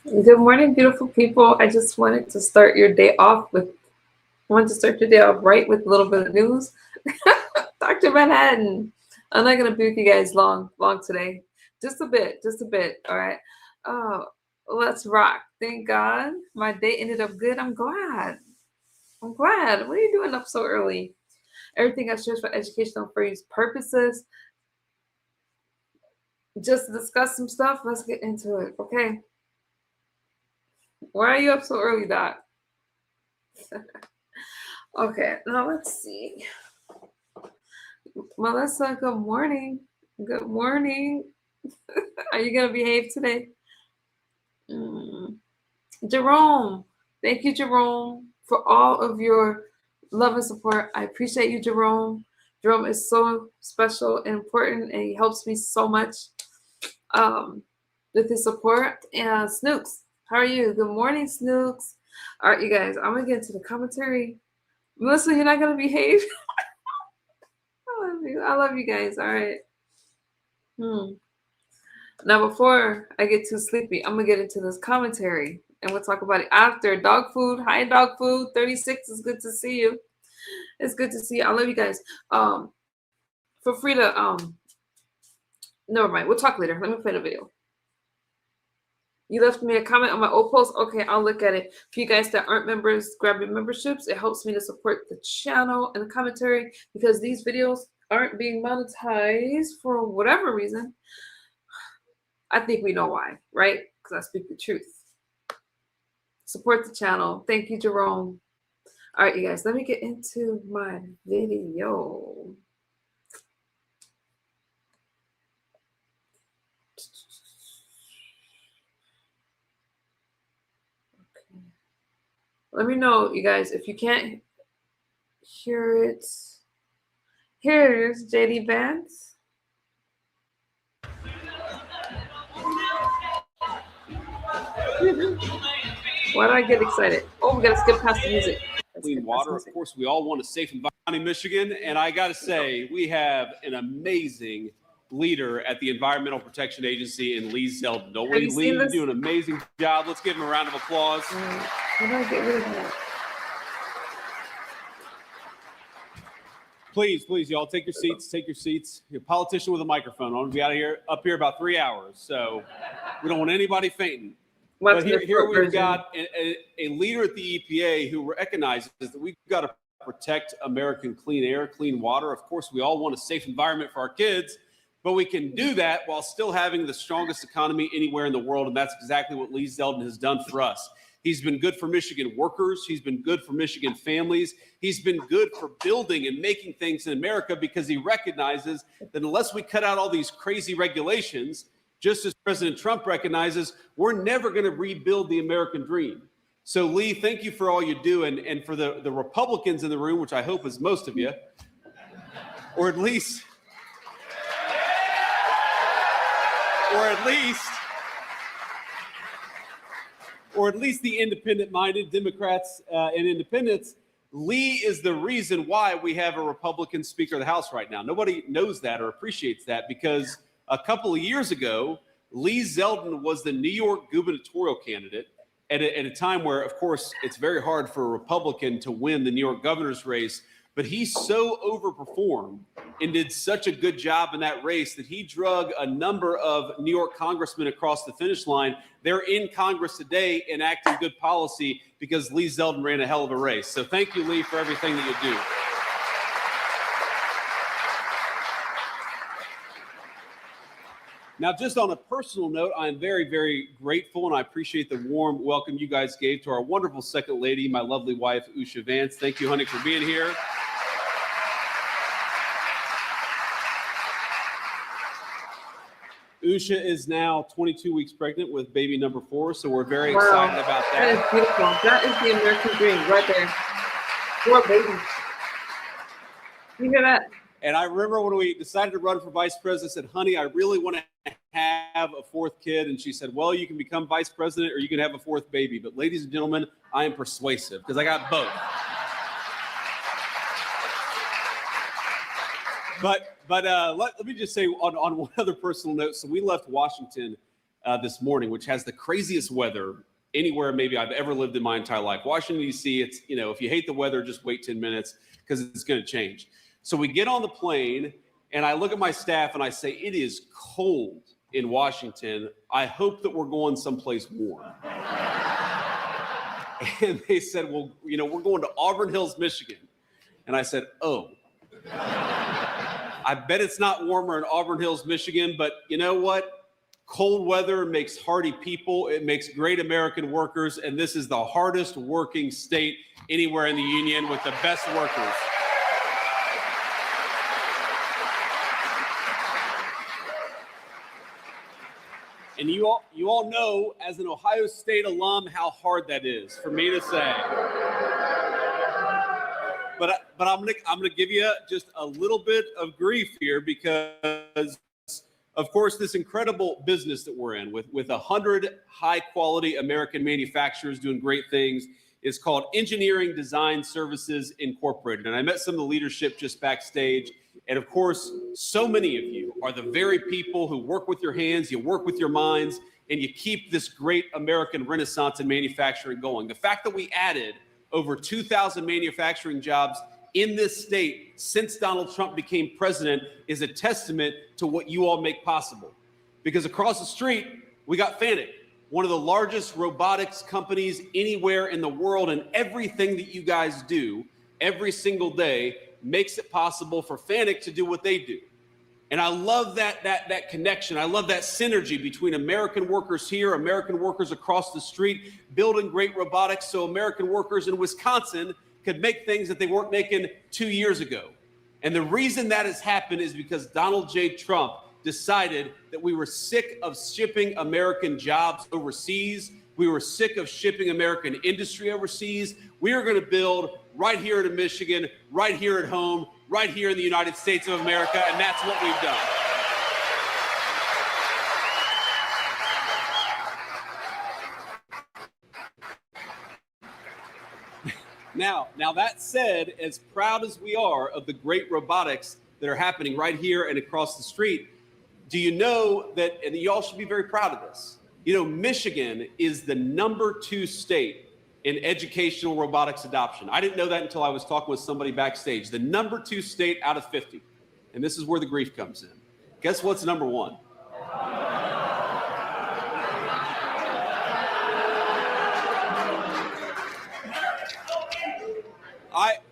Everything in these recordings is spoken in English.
Good morning, beautiful people. I just wanted to start your day off with right with a little bit of news. Dr. Manhattan. I'm not gonna be with you guys long today. Just a bit, all right. Uh, let's rock. Thank God. My day ended up good. I'm glad. What are you doing up so early? Everything I shared for educational for use purposes. Just to discuss some stuff. Let's get into it, okay? Why are you up so early, Doc? Okay, now let's see. Melissa, good morning. Good morning. Are you gonna behave today? Jerome, thank you, Jerome, for all of your love and support. I appreciate you, Jerome. Jerome is so special and important, and he helps me so much with his support. And Snooks, how are you? Good morning, Snooks. All right, you guys, I'm gonna get into the commentary. Melissa, you're not gonna behave. I love you. I love you guys. All right. Now, before I get too sleepy, I'm gonna get into this commentary, and we'll talk about it after. Dog food, hi, dog food. 36 is good to see you. It's good to see you. I love you guys. Feel free to Never mind. We'll talk later. Let me play the video. You left me a comment on my old post. Okay, I'll look at it. For you guys that aren't members, grab your memberships. It helps me to support the channel and the commentary because these videos aren't being monetized for whatever reason. I think we know why, right? Because I speak the truth. Support the channel. Thank you, Jerome. All right, you guys, let me get into my video. Okay. Let me know, you guys, if you can't hear it. Here it is, JD Vance. Why do I get excited? Oh, we gotta skip past the music. Clean water. Of course, we all want a safe environment in Michigan, and I got to say, we have an amazing leader at the Environmental Protection Agency in Lee Zeldon. Don't we, Lee? You do an amazing job. Let's give him a round of applause. How do I get rid of that? Please, y'all, take your seats. Take your seats. You're a politician with a microphone. I want to be up here about 3 hours, so we don't want anybody fainting. But here we've got a leader at the EPA who recognizes that we've got to protect American clean air, clean water. Of course, we all want a safe environment for our kids, but we can do that while still having the strongest economy anywhere in the world, and that's exactly what Lee Zeldon has done for us. He's been good for Michigan workers. He's been good for Michigan families. He's been good for building and making things in America because he recognizes that unless we cut out all these crazy regulations, just as President Trump recognizes, we're never going to rebuild the American dream. So, Lee, thank you for all you do. And for the Republicans in the room, which I hope is most of you, or at least the independent-minded Democrats and independents, Lee is the reason why we have a Republican Speaker of the House right now. Nobody knows that or appreciates that because a couple of years ago, Lee Zeldon was the New York gubernatorial candidate at a time where, of course, it's very hard for a Republican to win the New York governor's race. But he so overperformed and did such a good job in that race that he drug a number of New York congressmen across the finish line. They're in Congress today enacting good policy because Lee Zeldon ran a hell of a race. So thank you, Lee, for everything that you do. Now, just on a personal note, I'm very, very grateful, and I appreciate the warm welcome you guys gave to our wonderful second lady, my lovely wife, Usha Vance. Thank you, honey, for being here. Usha is now 22 weeks pregnant with baby number 4, so we're very excited about that. That is beautiful. That is the American dream right there. 4 babies. You hear that? And I remember when we decided to run for vice president, I said, honey, I really want to have a 4th kid. And she said, well, you can become vice president or you can have a 4th baby. But ladies and gentlemen, I am persuasive because I got both. But let me just say on one other personal note. So we left Washington this morning, which has the craziest weather anywhere maybe I've ever lived in my entire life. Washington, D.C., it's, if you hate the weather, just wait 10 minutes because it's going to change. So we get on the plane, and I look at my staff, and I say, it is cold in Washington. I hope that we're going someplace warm. And they said, well, we're going to Auburn Hills, Michigan. And I said, oh. I bet it's not warmer in Auburn Hills, Michigan, but you know what? Cold weather makes hardy people. It makes great American workers, and this is the hardest working state anywhere in the union with the best workers. And you all know, as an Ohio State alum, how hard that is for me to say. But I'm gonna give you just a little bit of grief here because, of course, this incredible business that we're in with 100 high-quality American manufacturers doing great things is called Engineering Design Services Incorporated. And I met some of the leadership just backstage. And of course, so many of you are the very people who work with your hands, you work with your minds, and you keep this great American renaissance in manufacturing going. The fact that we added over 2,000 manufacturing jobs in this state since Donald Trump became president is a testament to what you all make possible. Because across the street, we got Fanuc, one of the largest robotics companies anywhere in the world, and everything that you guys do every single day makes it possible for Fanuc to do what they do. And I love that connection. I love that synergy between American workers here, American workers across the street, building great robotics so American workers in Wisconsin could make things that they weren't making 2 years ago. And the reason that has happened is because Donald J. Trump decided that we were sick of shipping American jobs overseas. We were sick of shipping American industry overseas. We are going to build right here in Michigan, right here at home, right here in the United States of America, and that's what we've done. Now that said, as proud as we are of the great robotics that are happening right here and across the street, do you know that, and you all should be very proud of this, Michigan is the #2 state in educational robotics adoption. I didn't know that until I was talking with somebody backstage. The #2 state out of 50. And this is where the grief comes in. Guess what's #1?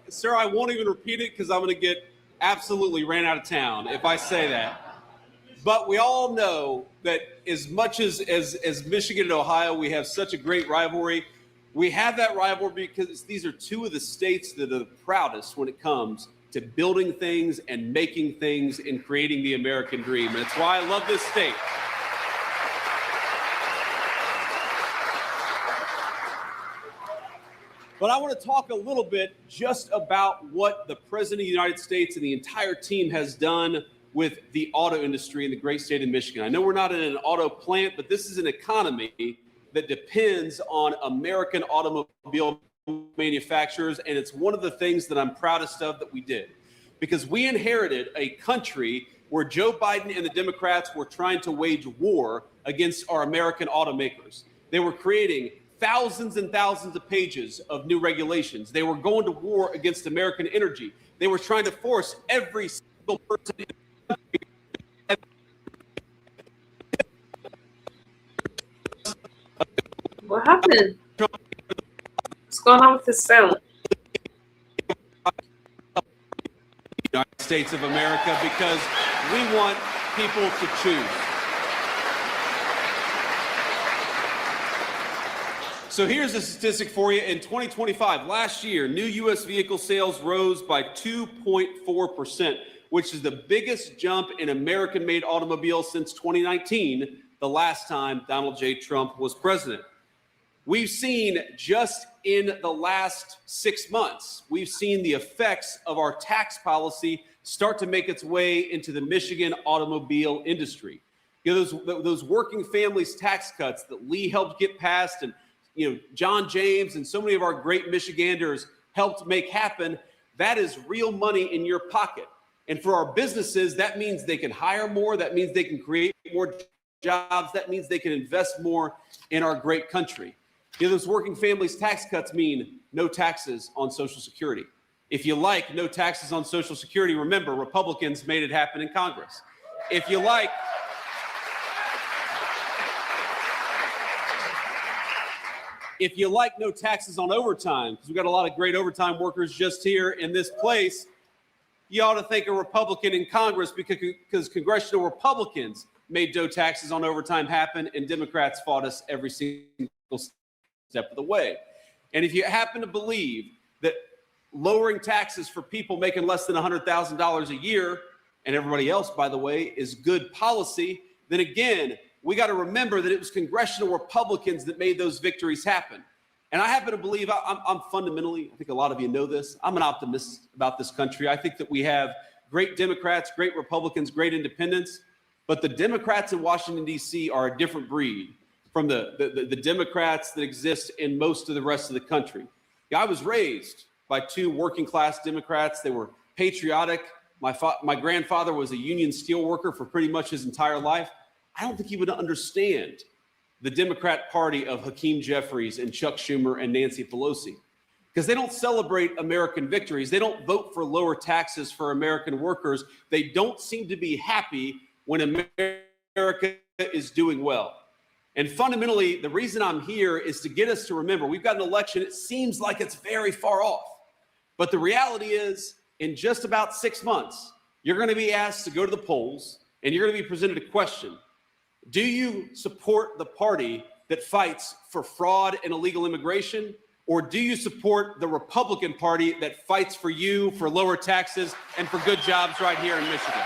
Sir, I won't even repeat it because I'm going to get absolutely ran out of town if I say that. But we all know that as much as Michigan and Ohio, we have such a great rivalry. We have that rivalry because these are two of the states that are the proudest when it comes to building things and making things and creating the American dream. And it's why I love this state. But I want to talk a little bit just about what the President of the United States and the entire team has done with the auto industry in the great state of Michigan. I know we're not in an auto plant, but this is an economy that depends on American automobile manufacturers, and it's one of the things that I'm proudest of that we did. Because we inherited a country where Joe Biden and the Democrats were trying to wage war against our American automakers. They were creating thousands and thousands of pages of new regulations. They were going to war against American energy. They were trying to force every single person in the country. What happened? What's going on with this sound? United States of America, because we want people to choose. So here's a statistic for you. In 2025, last year, new U.S. vehicle sales rose by 2.4%, which is the biggest jump in American-made automobiles since 2019, the last time Donald J. Trump was president. We've seen just in the last 6 months, we've seen the effects of our tax policy start to make its way into the Michigan automobile industry. Those working families tax cuts that Lee helped get passed, and John James and so many of our great Michiganders helped make happen, that is real money in your pocket. And for our businesses, that means they can hire more. That means they can create more jobs. That means they can invest more in our great country. You know, those working families tax cuts mean no taxes on Social Security. If you like no taxes on Social Security, remember, Republicans made it happen in Congress. If you like no taxes on overtime, because we've got a lot of great overtime workers just here in this place, you ought to thank a Republican in Congress because congressional Republicans made no taxes on overtime happen, and Democrats fought us every single step of the way. And if you happen to believe that lowering taxes for people making less than $100,000 a year, and everybody else, by the way, is good policy, then again, we got to remember that it was congressional Republicans that made those victories happen. And I happen to believe, I'm fundamentally, I think a lot of you know this, I'm an optimist about this country. I think that we have great Democrats, great Republicans, great independents, but the Democrats in Washington, D.C. are a different breed from the Democrats that exist in most of the rest of the country. I was raised by two working class Democrats. They were patriotic. My grandfather was a union steelworker for pretty much his entire life. I don't think he would understand the Democrat Party of Hakeem Jeffries and Chuck Schumer and Nancy Pelosi, because they don't celebrate American victories. They don't vote for lower taxes for American workers. They don't seem to be happy when America is doing well. And fundamentally, the reason I'm here is to get us to remember we've got an election. It seems like it's very far off, but the reality is in just about 6 months, you're going to be asked to go to the polls and you're going to be presented a question. Do you support the party that fights for fraud and illegal immigration? Or do you support the Republican Party that fights for you, for lower taxes, and for good jobs right here in Michigan?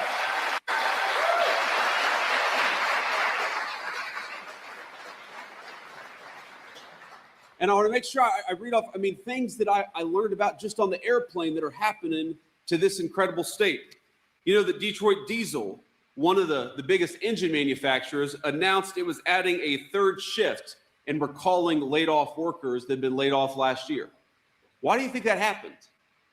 And I want to make sure I read off, things that I learned about just on the airplane that are happening to this incredible state. You know, that Detroit Diesel, one of the biggest engine manufacturers, announced it was adding a third shift and recalling laid off workers that had been laid off last year. Why do you think that happened?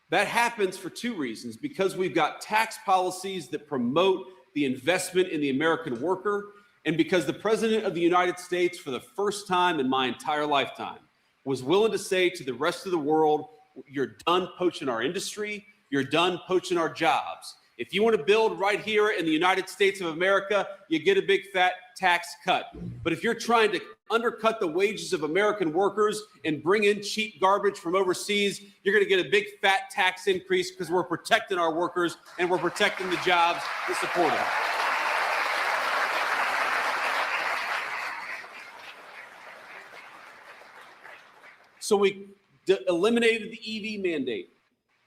That happens for two reasons: because we've got tax policies that promote the investment in the American worker, and because the President of the United States, for the first time in my entire lifetime, was willing to say to the rest of the world, you're done poaching our industry, you're done poaching our jobs. If you want to build right here in the United States of America, you get a big fat tax cut. But if you're trying to undercut the wages of American workers and bring in cheap garbage from overseas, you're going to get a big fat tax increase, because we're protecting our workers and we're protecting the jobs that support them. So we eliminated the EV mandate.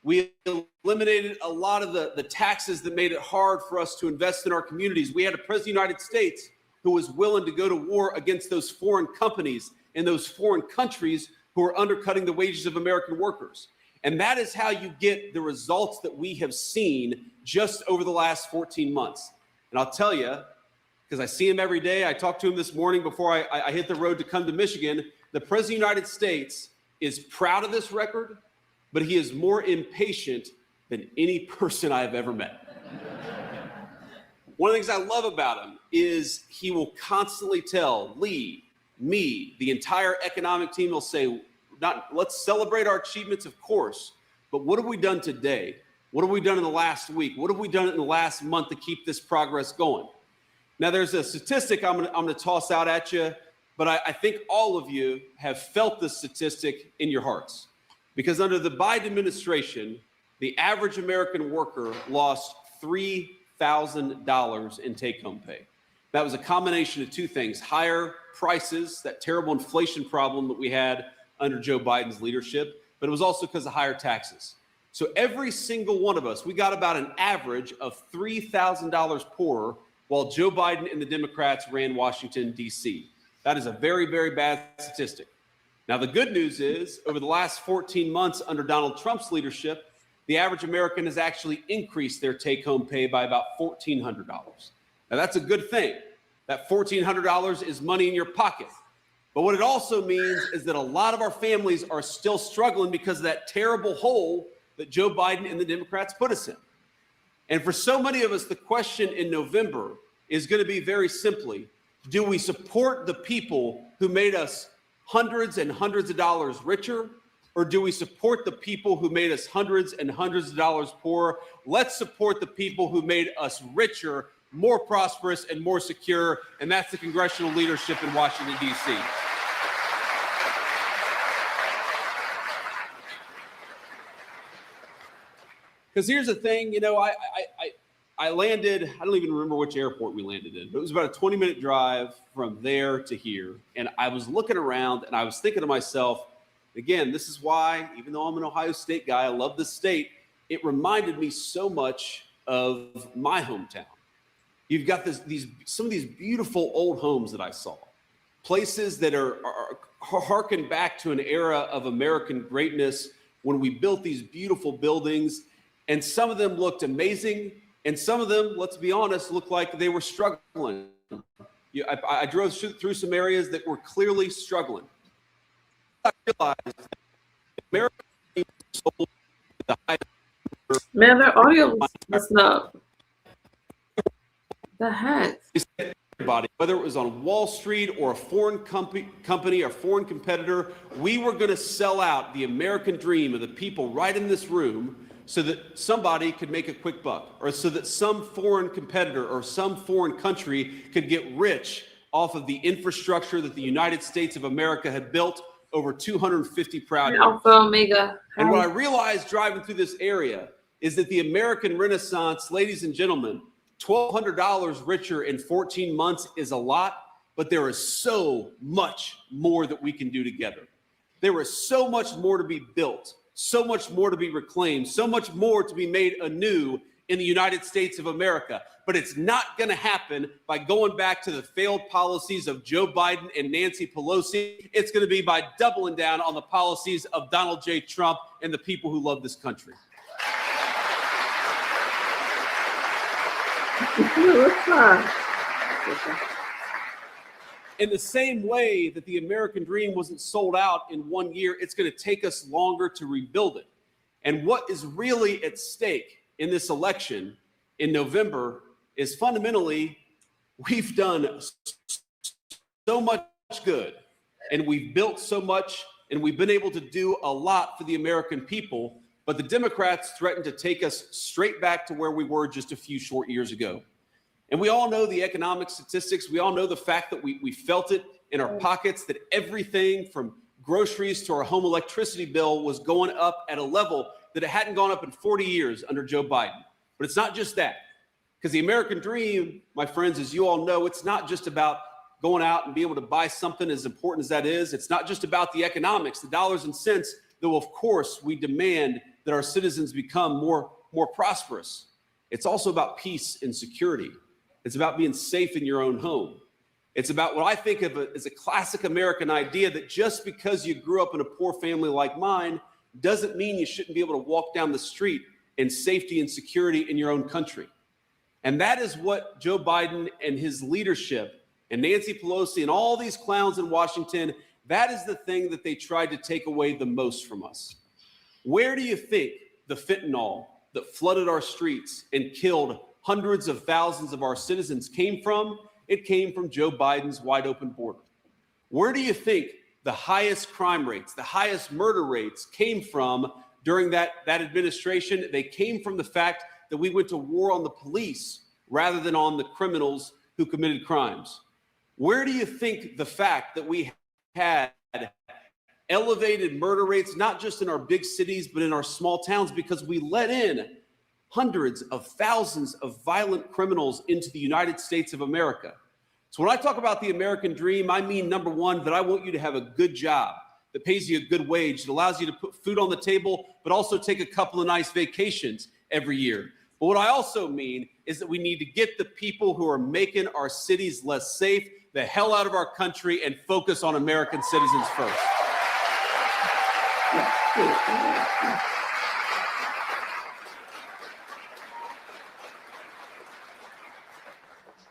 We eliminated a lot of the taxes that made it hard for us to invest in our communities. We had a president of the United States who was willing to go to war against those foreign companies and those foreign countries who are undercutting the wages of American workers. And that is how you get the results that we have seen just over the last 14 months. And I'll tell you, because I see him every day, I talked to him this morning before I hit the road to come to Michigan, the president of the United States is proud of this record, but he is more impatient than any person I've ever met. One of the things I love about him is he will constantly tell Lee, me, the entire economic team will say, let's celebrate our achievements, of course, but what have we done today? What have we done in the last week? What have we done in the last month to keep this progress going? Now, there's a statistic I'm gonna toss out at you, but I think all of you have felt this statistic in your hearts. Because under the Biden administration, the average American worker lost $3,000 in take-home pay. That was a combination of two things: higher prices, that terrible inflation problem that we had under Joe Biden's leadership, but it was also because of higher taxes. So every single one of us, we got about an average of $3,000 poorer while Joe Biden and the Democrats ran Washington, D.C. That is a very, very bad statistic. Now, the good news is, over the last 14 months under Donald Trump's leadership, the average American has actually increased their take-home pay by about $1,400. Now, that's a good thing. That $1,400 is money in your pocket. But what it also means is that a lot of our families are still struggling because of that terrible hole that Joe Biden and the Democrats put us in. And for so many of us, the question in November is going to be very simply, Do we support the people who made us hundreds and hundreds of dollars richer? Or do we support the people who made us hundreds and hundreds of dollars poorer? Let's support the people who made us richer, more prosperous, and more secure. And that's the congressional leadership in Washington, D.C. Because here's the thing, I landed, I don't even remember which airport we landed in, but it was about a 20-minute drive from there to here. And I was looking around and I was thinking to myself, again, this is why, even though I'm an Ohio State guy, I love this state, it reminded me so much of my hometown. You've got some of these beautiful old homes that I saw, places that are harken back to an era of American greatness when we built these beautiful buildings. And some of them looked amazing, and some of them, let's be honest, looked like they were struggling. I drove through some areas that were clearly struggling. I realized that America sold the highest. Man, their audio was messing up. The heck? Everybody, whether it was on Wall Street or a foreign company or foreign competitor, we were going to sell out the American dream of the people right in this room so that somebody could make a quick buck, or so that some foreign competitor or some foreign country could get rich off of the infrastructure that the United States of America had built over 250 proud years. Alpha Omega. And what I realized driving through this area is that the American Renaissance, ladies and gentlemen, $1,200 richer in 14 months is a lot, but there is so much more that we can do together. There is so much more to be built, so much more to be reclaimed, so much more to be made anew in the United States of America. But it's not going to happen by going back to the failed policies of Joe Biden and Nancy Pelosi. It's going to be by doubling down on the policies of Donald J. Trump and the people who love this country. In the same way that the American dream wasn't sold out in 1 year, it's going to take us longer to rebuild it. And what is really at stake in this election in November is fundamentally, we've done so much good, and we've built so much, and we've been able to do a lot for the American people, but the Democrats threatened to take us straight back to where we were just a few short years ago. And we all know the economic statistics. We all know the fact that we felt it in our pockets, that everything from groceries to our home electricity bill was going up at a level that it hadn't gone up in 40 years under Joe Biden. But it's not just that. Because the American dream, my friends, as you all know, it's not just about going out and being able to buy something, as important as that is. It's not just about the economics, the dollars and cents, though of course we demand that our citizens become more prosperous. It's also about peace and security. It's about being safe in your own home. It's about what I think of as a classic American idea that just because you grew up in a poor family like mine doesn't mean you shouldn't be able to walk down the street in safety and security in your own country. And that is what Joe Biden and his leadership and Nancy Pelosi and all these clowns in Washington, that is the thing that they tried to take away the most from us. Where do you think the fentanyl that flooded our streets and killed hundreds of thousands of our citizens came from? It came from Joe Biden's wide open border. Where do you think the highest crime rates, the highest murder rates came from during that administration? They came from the fact that we went to war on the police rather than on the criminals who committed crimes. Where do you think the fact that we had elevated murder rates, not just in our big cities, but in our small towns, because we let in hundreds of thousands of violent criminals into the United States of America? So when I talk about the American dream, I mean, number one, that I want you to have a good job that pays you a good wage, that allows you to put food on the table, but also take a couple of nice vacations every year. But what I also mean is that we need to get the people who are making our cities less safe the hell out of our country and focus on American citizens first.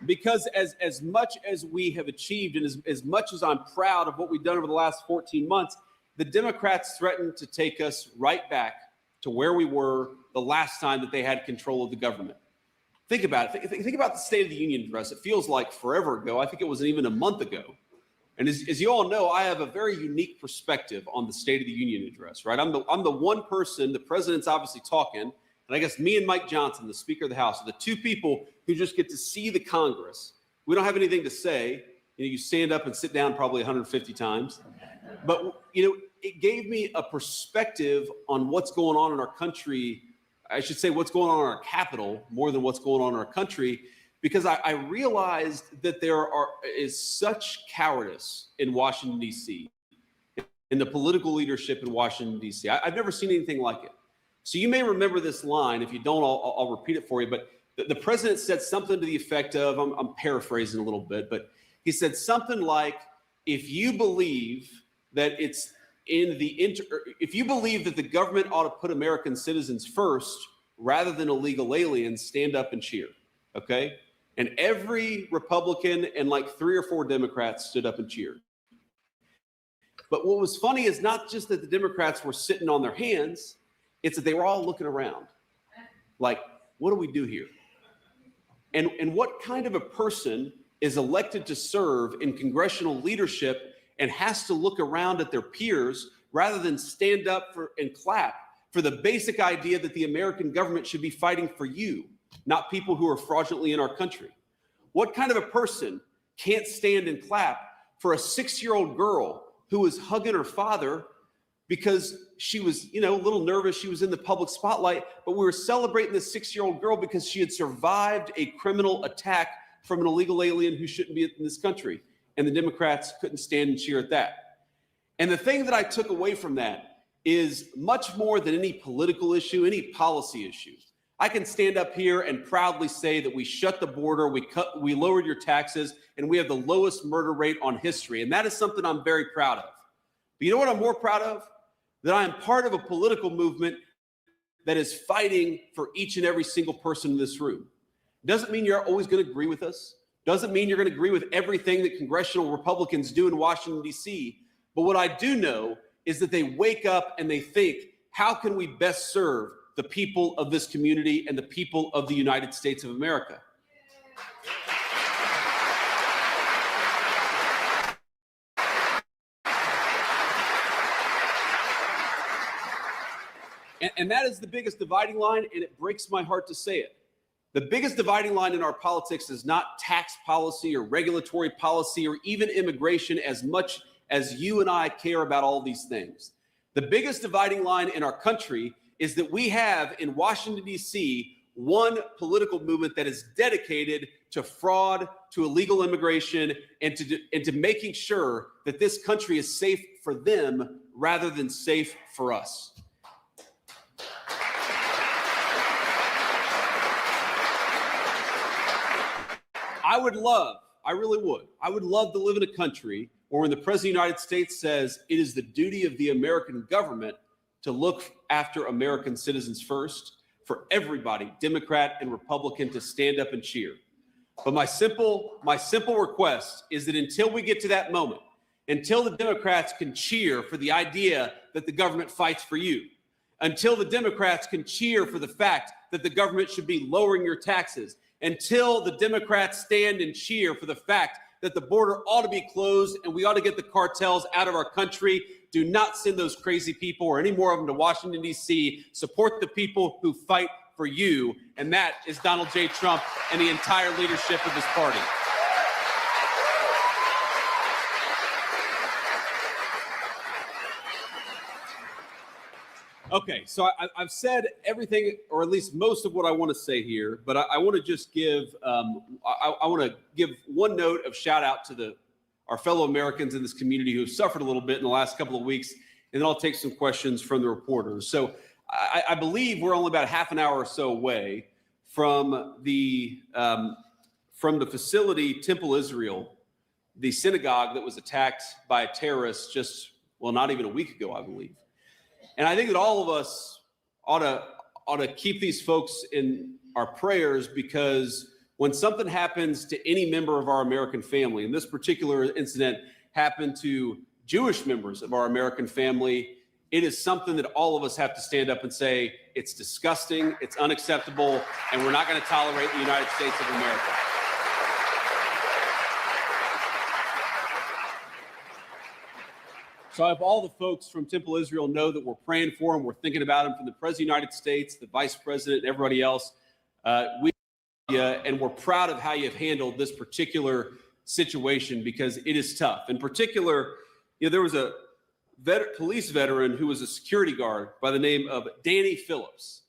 Because as much as we have achieved and as much as I'm proud of what we've done over the last 14 months, the Democrats threatened to take us right back to where we were the last time that they had control of the government. think about it. Think about the State of the Union address. It feels like forever ago. I think it wasn't even a month ago. And as you all know, I have a very unique perspective on the State of the Union address, right? I'm the one person, the president's obviously talking, and I guess me and Mike Johnson, the Speaker of the House, are the two people who just get to see the Congress. We don't have anything to say. You stand up and sit down probably 150 times. But, it gave me a perspective on what's going on in our country. I should say what's going on in our capital more than what's going on in our country, because I realized that there is such cowardice in Washington, D.C., in the political leadership in Washington, D.C. I've never seen anything like it. So you may remember this line. If you don't, I'll repeat it for you. But the president said something to the effect of, I'm paraphrasing a little bit, but he said something like, if you believe that it's if you believe that the government ought to put American citizens first rather than illegal aliens, stand up and cheer. Okay? And every Republican and like 3 or 4 Democrats stood up and cheered. But what was funny is not just that the Democrats were sitting on their hands, it's that they were all looking around. Like, what do we do here? And what kind of a person is elected to serve in congressional leadership and has to look around at their peers rather than stand up and clap for the basic idea that the American government should be fighting for you, not people who are fraudulently in our country? What kind of a person can't stand and clap for a 6-year-old girl who was hugging her father because she was, a little nervous? She was in the public spotlight, but we were celebrating this 6-year-old girl because she had survived a criminal attack from an illegal alien who shouldn't be in this country. And the Democrats couldn't stand and cheer at that. And the thing that I took away from that is much more than any political issue, any policy issue. I can stand up here and proudly say that we shut the border, we lowered your taxes, and we have the lowest murder rate on history. And that is something I'm very proud of. But you know what I'm more proud of? That I am part of a political movement that is fighting for each and every single person in this room. Doesn't mean you're always going to agree with us. Doesn't mean you're going to agree with everything that congressional Republicans do in Washington, D.C. But what I do know is that they wake up and they think, how can we best serve the people of this community and the people of the United States of America? And that is the biggest dividing line, and it breaks my heart to say it. The biggest dividing line in our politics is not tax policy or regulatory policy or even immigration, as much as you and I care about all these things. The biggest dividing line in our country is that we have in Washington, D.C., one political movement that is dedicated to fraud, to illegal immigration, and to making sure that this country is safe for them rather than safe for us. I really would. I would love to live in a country where when the President of the United States says it is the duty of the American government to look after American citizens first, for everybody, Democrat and Republican, to stand up and cheer. But my simple request is that until we get to that moment, until the Democrats can cheer for the idea that the government fights for you, until the Democrats can cheer for the fact that the government should be lowering your taxes, until the Democrats stand and cheer for the fact that the border ought to be closed and we ought to get the cartels out of our country, do not send those crazy people or any more of them to Washington, D.C. Support the people who fight for you, and that is Donald J. Trump and the entire leadership of this party. Okay, so I've said everything, or at least most of what I want to say here, but I want to just give I want to give one note of shout out to our fellow Americans in this community who have suffered a little bit in the last couple of weeks, and then I'll take some questions from the reporters. So I believe we're only about half an hour or so away from the facility Temple Israel, the synagogue that was attacked by a terrorist not even a week ago, I believe. And I think that all of us ought to keep these folks in our prayers, because when something happens to any member of our American family, and this particular incident happened to Jewish members of our American family, it is something that all of us have to stand up and say, it's disgusting, it's unacceptable, and we're not going to tolerate the United States of America. So I hope all the folks from Temple Israel know that we're praying for them, we're thinking about them, from the President of the United States, the Vice President, and everybody else. And we're proud of how you've handled this particular situation, because it is tough. In particular, there was a police veteran who was a security guard by the name of Danny Phillips.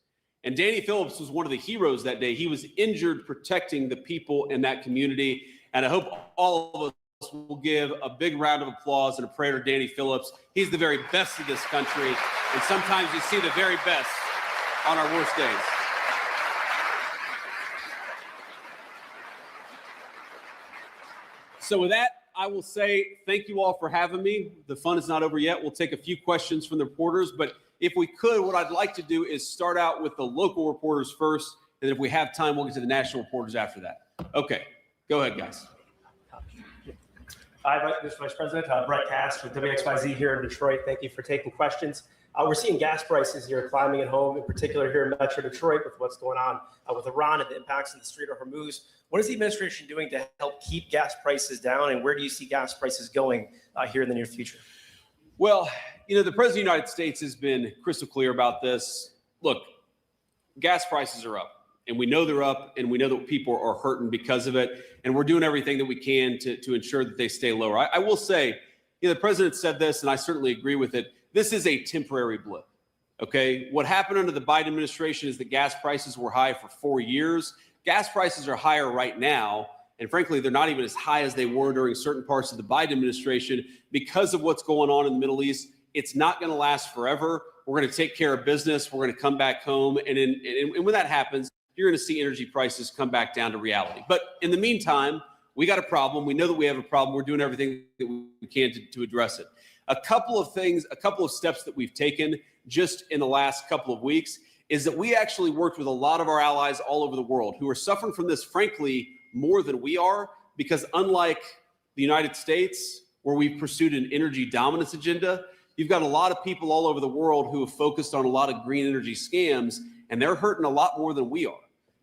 And Danny Phillips was one of the heroes that day. He was injured protecting the people in that community. And I hope all of us will give a big round of applause and a prayer to Danny Phillips. He's the very best of this country. And sometimes you see the very best on our worst days. So with that, I will say thank you all for having me. The fun is not over yet. We'll take a few questions from the reporters, but if we could, what I'd like to do is start out with the local reporters first, and if we have time, we'll get to the national reporters after that. Okay, go ahead, guys. Hi, Mr. Vice President. Brett Cass with WXYZ here in Detroit. Thank you for taking questions. We're seeing gas prices here climbing at home, in particular here in Metro Detroit, with what's going on with Iran and the impacts in the Strait of Hormuz. What is the administration doing to help keep gas prices down, and where do you see gas prices going here in the near future? Well, the President of the United States has been crystal clear about this. Look, gas prices are up, and we know they're up, and we know that people are hurting because of it, and we're doing everything that we can to ensure that they stay lower. I will say, the President said this, and I certainly agree with it. This is a temporary blip, okay? What happened under the Biden administration is that gas prices were high for 4 years. Gas prices are higher right now, and frankly, they're not even as high as they were during certain parts of the Biden administration because of what's going on in the Middle East. It's not going to last forever. We're going to take care of business. We're going to come back home, and when that happens, you're going to see energy prices come back down to reality. But in the meantime, we got a problem. We know that we have a problem. We're doing everything that we can to address it. A couple of steps that we've taken just in the last couple of weeks is that we actually worked with a lot of our allies all over the world who are suffering from this, frankly, more than we are, because unlike the United States, where we've pursued an energy dominance agenda, you've got a lot of people all over the world who have focused on a lot of green energy scams, and they're hurting a lot more than we are.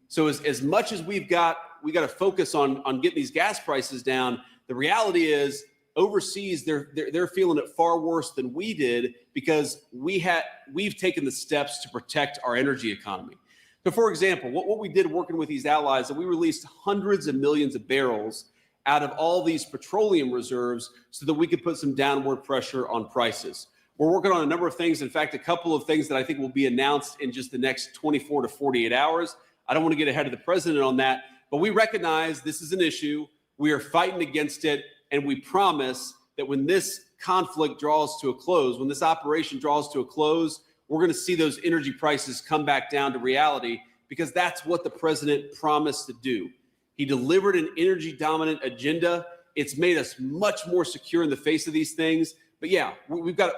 So as much as we got to focus on getting these gas prices down, the reality is, overseas, they're feeling it far worse than we did, because we've taken the steps to protect our energy economy. So, for example, what we did working with these allies, that we released hundreds of millions of barrels out of all these petroleum reserves so that we could put some downward pressure on prices. We're working on a number of things. In fact, a couple of things that I think will be announced in just the next 24 to 48 hours. I don't want to get ahead of the president on that, but we recognize this is an issue. We are fighting against it. And we promise that when this conflict draws to a close, when this operation draws to a close, we're going to see those energy prices come back down to reality, because that's what the president promised to do. He delivered an energy dominant agenda. It's made us much more secure in the face of these things. But yeah, we got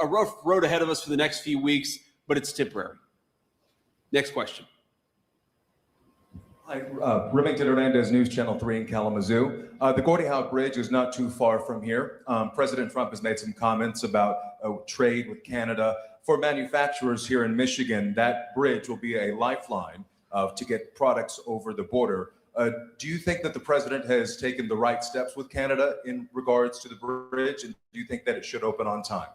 a rough road ahead of us for the next few weeks, but it's temporary. Next question. Hi, Remington Hernandez, News Channel 3 in Kalamazoo. The Gordie Howe Bridge is not too far from here. President Trump has made some comments about trade with Canada. For manufacturers here in Michigan, that bridge will be a lifeline to get products over the border. Do you think that the president has taken the right steps with Canada in regards to the bridge, and do you think that it should open on time?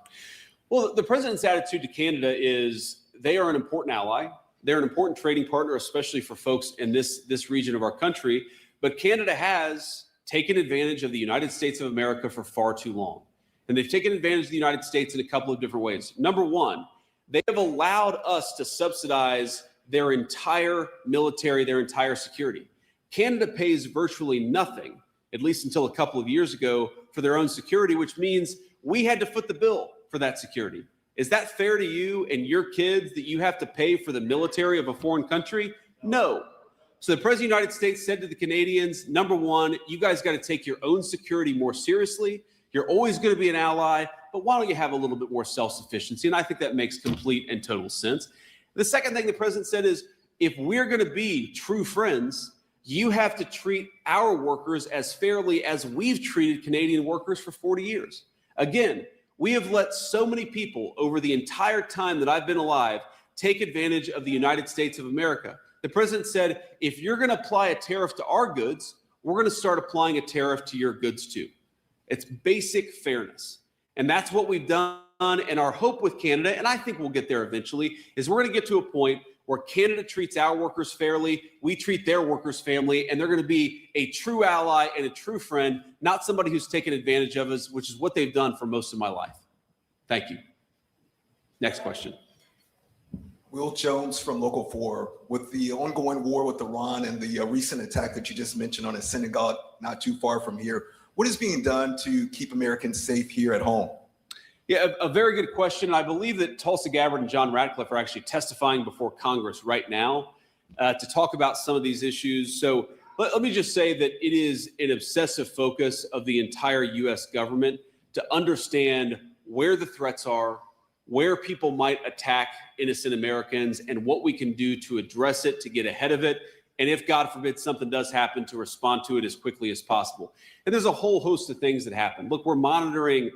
Well, the president's attitude to Canada is they are an important ally. They're an important trading partner, especially for folks in this region of our country. But Canada has taken advantage of the United States of America for far too long. And they've taken advantage of the United States in a couple of different ways. Number one, they have allowed us to subsidize their entire military, their entire security. Canada pays virtually nothing, at least until a couple of years ago, for their own security, which means we had to foot the bill for that security. Is that fair to you and your kids, that you have to pay for the military of a foreign country? No. So the President of the United States said to the Canadians, number one, you guys got to take your own security more seriously. You're always going to be an ally, but why don't you have a little bit more self-sufficiency? And I think that makes complete and total sense. The second thing the president said is, if we're going to be true friends, you have to treat our workers as fairly as we've treated Canadian workers for 40 years. Again, We have let so many people over the entire time that I've been alive take advantage of the United States of America. The president said, if you're going to apply a tariff to our goods, we're going to start applying a tariff to your goods too. It's basic fairness. And that's what we've done. And our hope with Canada, and I think we'll get there eventually, is we're going to get to a point where Canada treats our workers fairly, we treat their workers fairly, and they're going to be a true ally and a true friend, not somebody who's taken advantage of us, which is what they've done for most of my life. Thank you. Next question. Will Jones from Local 4, with the ongoing war with Iran and the recent attack that you just mentioned on a synagogue not too far from here, what is being done to keep Americans safe here at home? Yeah, a very good question. I believe that Tulsi Gabbard and John Ratcliffe are actually testifying before Congress right now to talk about some of these issues. So let me just say that it is an obsessive focus of the entire U.S. government to understand where the threats are, where people might attack innocent Americans, and what we can do to address it, to get ahead of it, and if, God forbid, something does happen, to respond to it as quickly as possible. And there's a whole host of things that happen. Look, we're monitoring,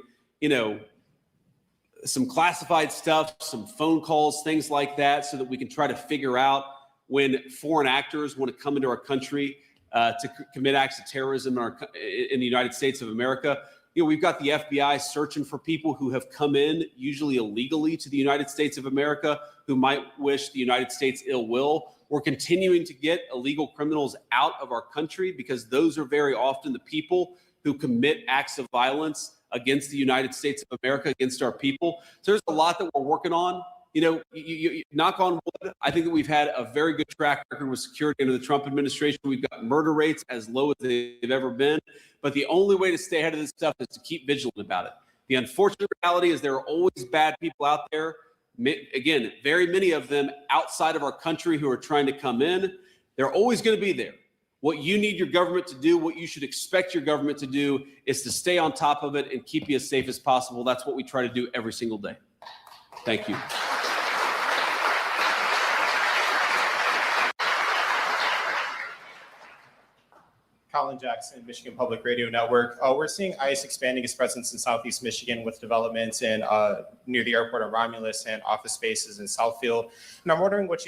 some classified stuff, some phone calls, things like that, so that we can try to figure out when foreign actors want to come into our country to commit acts of terrorism in the United States of America. We've got the FBI searching for people who have come in, usually illegally, to the United States of America, who might wish the United States ill will. We're continuing to get illegal criminals out of our country because those are very often the people who commit acts of violence against the United States of America, against our people. So there's a lot that we're working on. You knock on wood, I think that we've had a very good track record with security under the Trump administration. We've got murder rates as low as they've ever been. But the only way to stay ahead of this stuff is to keep vigilant about it. The unfortunate reality is there are always bad people out there. Again, very many of them outside of our country who are trying to come in. They're always going to be there. What you need your government to do, what you should expect your government to do, is to stay on top of it and keep you as safe as possible. That's what we try to do every single day. Thank you. Colin Jackson, Michigan Public Radio Network. We're seeing ICE expanding its presence in Southeast Michigan with developments in near the airport of Romulus and office spaces in Southfield. And I'm wondering what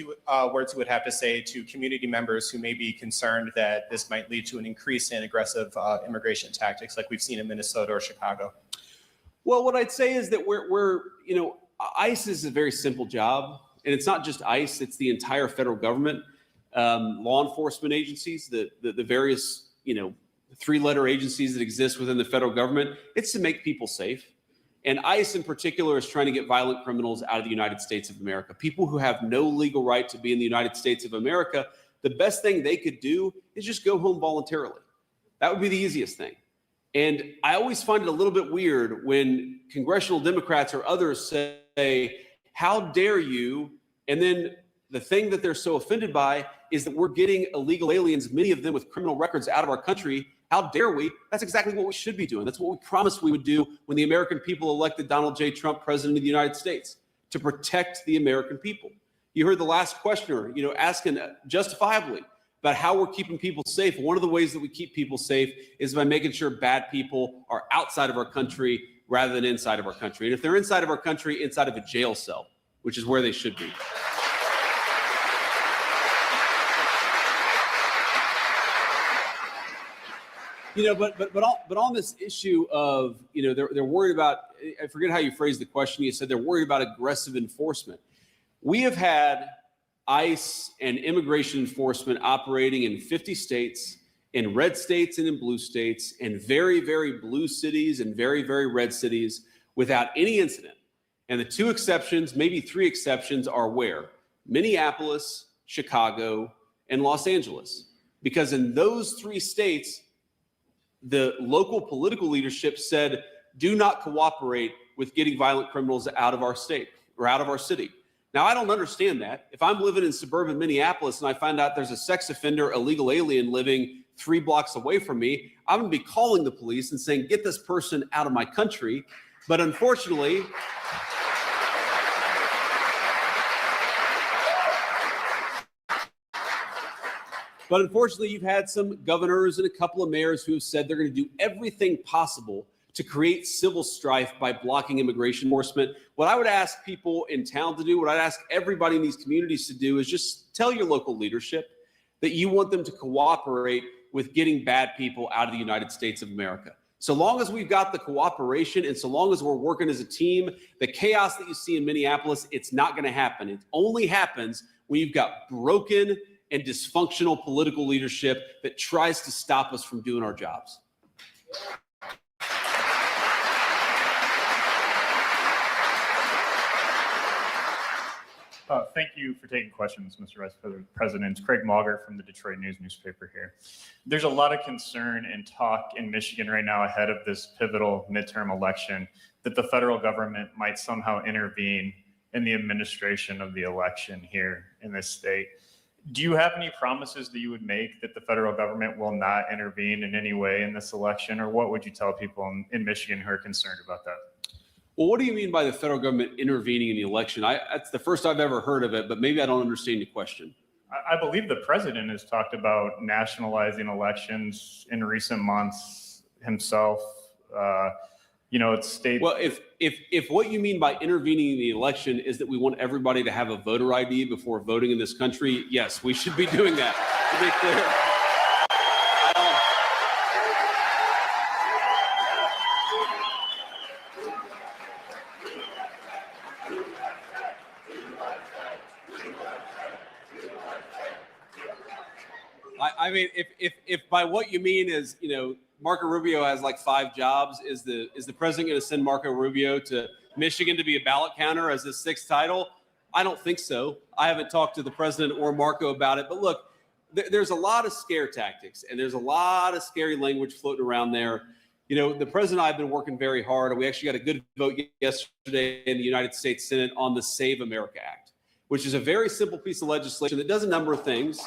words you would have to say to community members who may be concerned that this might lead to an increase in aggressive immigration tactics like we've seen in Minnesota or Chicago. Well, what I'd say is that ICE is a very simple job, and it's not just ICE, it's the entire federal government, law enforcement agencies, the various three-letter agencies that exist within the federal government. It's to make people safe. And ICE in particular is trying to get violent criminals out of the United States of America. People who have no legal right to be in the United States of America, the best thing they could do is just go home voluntarily. That would be the easiest thing. And I always find it a little bit weird when congressional Democrats or others say, how dare you? And then the thing that they're so offended by is that we're getting illegal aliens, many of them with criminal records, out of our country. How dare we? That's exactly what we should be doing. That's what we promised we would do when the American people elected Donald J. Trump president of the United States, to protect the American people. You heard the last questioner, asking justifiably about how we're keeping people safe. One of the ways that we keep people safe is by making sure bad people are outside of our country rather than inside of our country. And if they're inside of our country, inside of a jail cell, which is where they should be. But on this issue of, they're worried about, I forget how you phrased the question. You said they're worried about aggressive enforcement. We have had ICE and immigration enforcement operating in 50 states, in red states and in blue states, in very, very blue cities and very, very red cities without any incident. And the two exceptions, maybe three exceptions, are where? Minneapolis, Chicago, and Los Angeles. Because in those three states, the local political leadership said, do not cooperate with getting violent criminals out of our state or out of our city. Now, I don't understand that. If I'm living in suburban Minneapolis and I find out there's a sex offender, illegal alien living 3 blocks away from me, I'm going to be calling the police and saying, get this person out of my country. But unfortunately, you've had some governors and a couple of mayors who have said they're going to do everything possible to create civil strife by blocking immigration enforcement. What I would ask people in town to do, what I'd ask everybody in these communities to do, is just tell your local leadership that you want them to cooperate with getting bad people out of the United States of America. So long as we've got the cooperation and so long as we're working as a team, the chaos that you see in Minneapolis, it's not going to happen. It only happens when you've got broken and dysfunctional political leadership that tries to stop us from doing our jobs. Thank you for taking questions, Mr. Vice President. Craig Mauger from the Detroit News newspaper here. There's a lot of concern and talk in Michigan right now ahead of this pivotal midterm election that the federal government might somehow intervene in the administration of the election here in this state. Do you have any promises that you would make that the federal government will not intervene in any way in this election, or what would you tell people in Michigan who are concerned about that? Well, what do you mean by the federal government intervening in the election? That's the first I've ever heard of it, but maybe I don't understand the question. I believe the president has talked about nationalizing elections in recent months himself. It's state. Well, if what you mean by intervening in the election is that we want everybody to have a voter ID before voting in this country, yes, we should be doing that, to be clear. I mean, if by what you mean is, Marco Rubio has like 5 jobs, is the president going to send Marco Rubio to Michigan to be a ballot counter as his 6th title? I don't think so. I haven't talked to the president or Marco about it. But look, there's a lot of scare tactics and there's a lot of scary language floating around there. The president and I have been working very hard, and we actually got a good vote yesterday in the United States Senate on the Save America Act, which is a very simple piece of legislation that does a number of things.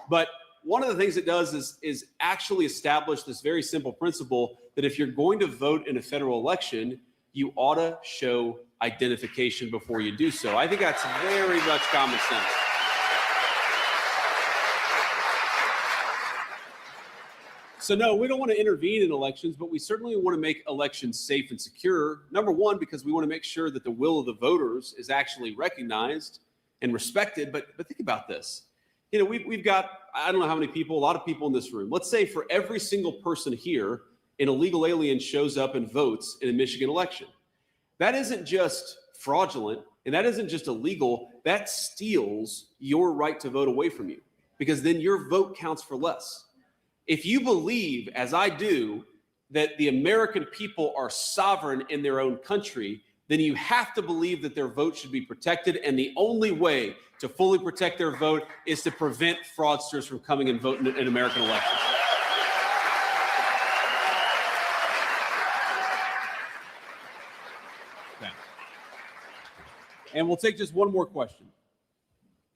But one of the things it does is actually establish this very simple principle that if you're going to vote in a federal election, you ought to show identification before you do so. I think that's very much common sense. So no, we don't want to intervene in elections, but we certainly want to make elections safe and secure. Number one, because we want to make sure that the will of the voters is actually recognized and respected. But think about this. We've got, I don't know how many people, a lot of people in this room. Let's say for every single person here, an illegal alien shows up and votes in a Michigan election. That isn't just fraudulent, and that isn't just illegal. That steals your right to vote away from you, because then your vote counts for less. If you believe, as I do, that the American people are sovereign in their own country, then you have to believe that their vote should be protected. And the only way to fully protect their vote is to prevent fraudsters from coming and voting in American elections. Okay. And we'll take just one more question.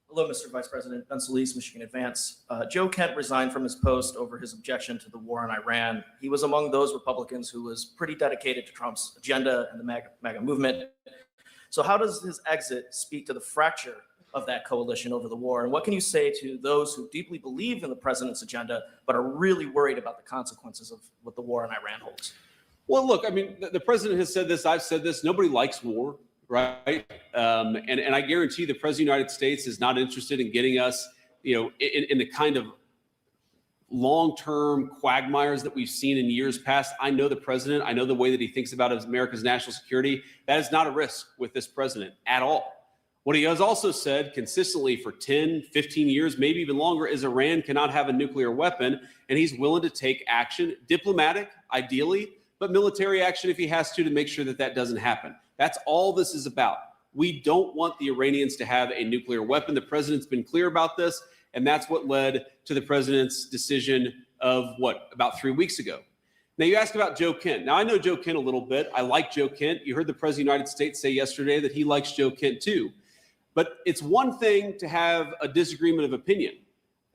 Hello, Mr. Vice President. Vance, Michigan Advance. Joe Kent resigned from his post over his objection to the war in Iran. He was among those Republicans who was pretty dedicated to Trump's agenda and the MAGA movement. So how does his exit speak to the fracture of that coalition over the war? And what can you say to those who deeply believe in the president's agenda, but are really worried about the consequences of what the war in Iran holds? Well, look, I mean, the president has said this, I've said this, nobody likes war. Right. And I guarantee the president of the United States is not interested in getting us, in the kind of long-term quagmires that we've seen in years past. I know the president. I know the way that he thinks about America's national security. That is not a risk with this president at all. What he has also said consistently for 10, 15 years, maybe even longer, is Iran cannot have a nuclear weapon. And he's willing to take action, diplomatic, ideally, but military action if he has to make sure that that doesn't happen. That's all this is about. We don't want the Iranians to have a nuclear weapon. The president's been clear about this, and that's what led to the president's decision of about 3 weeks ago. Now, you ask about Joe Kent. Now, I know Joe Kent a little bit. I like Joe Kent. You heard the president of the United States say yesterday that he likes Joe Kent too. But it's one thing to have a disagreement of opinion.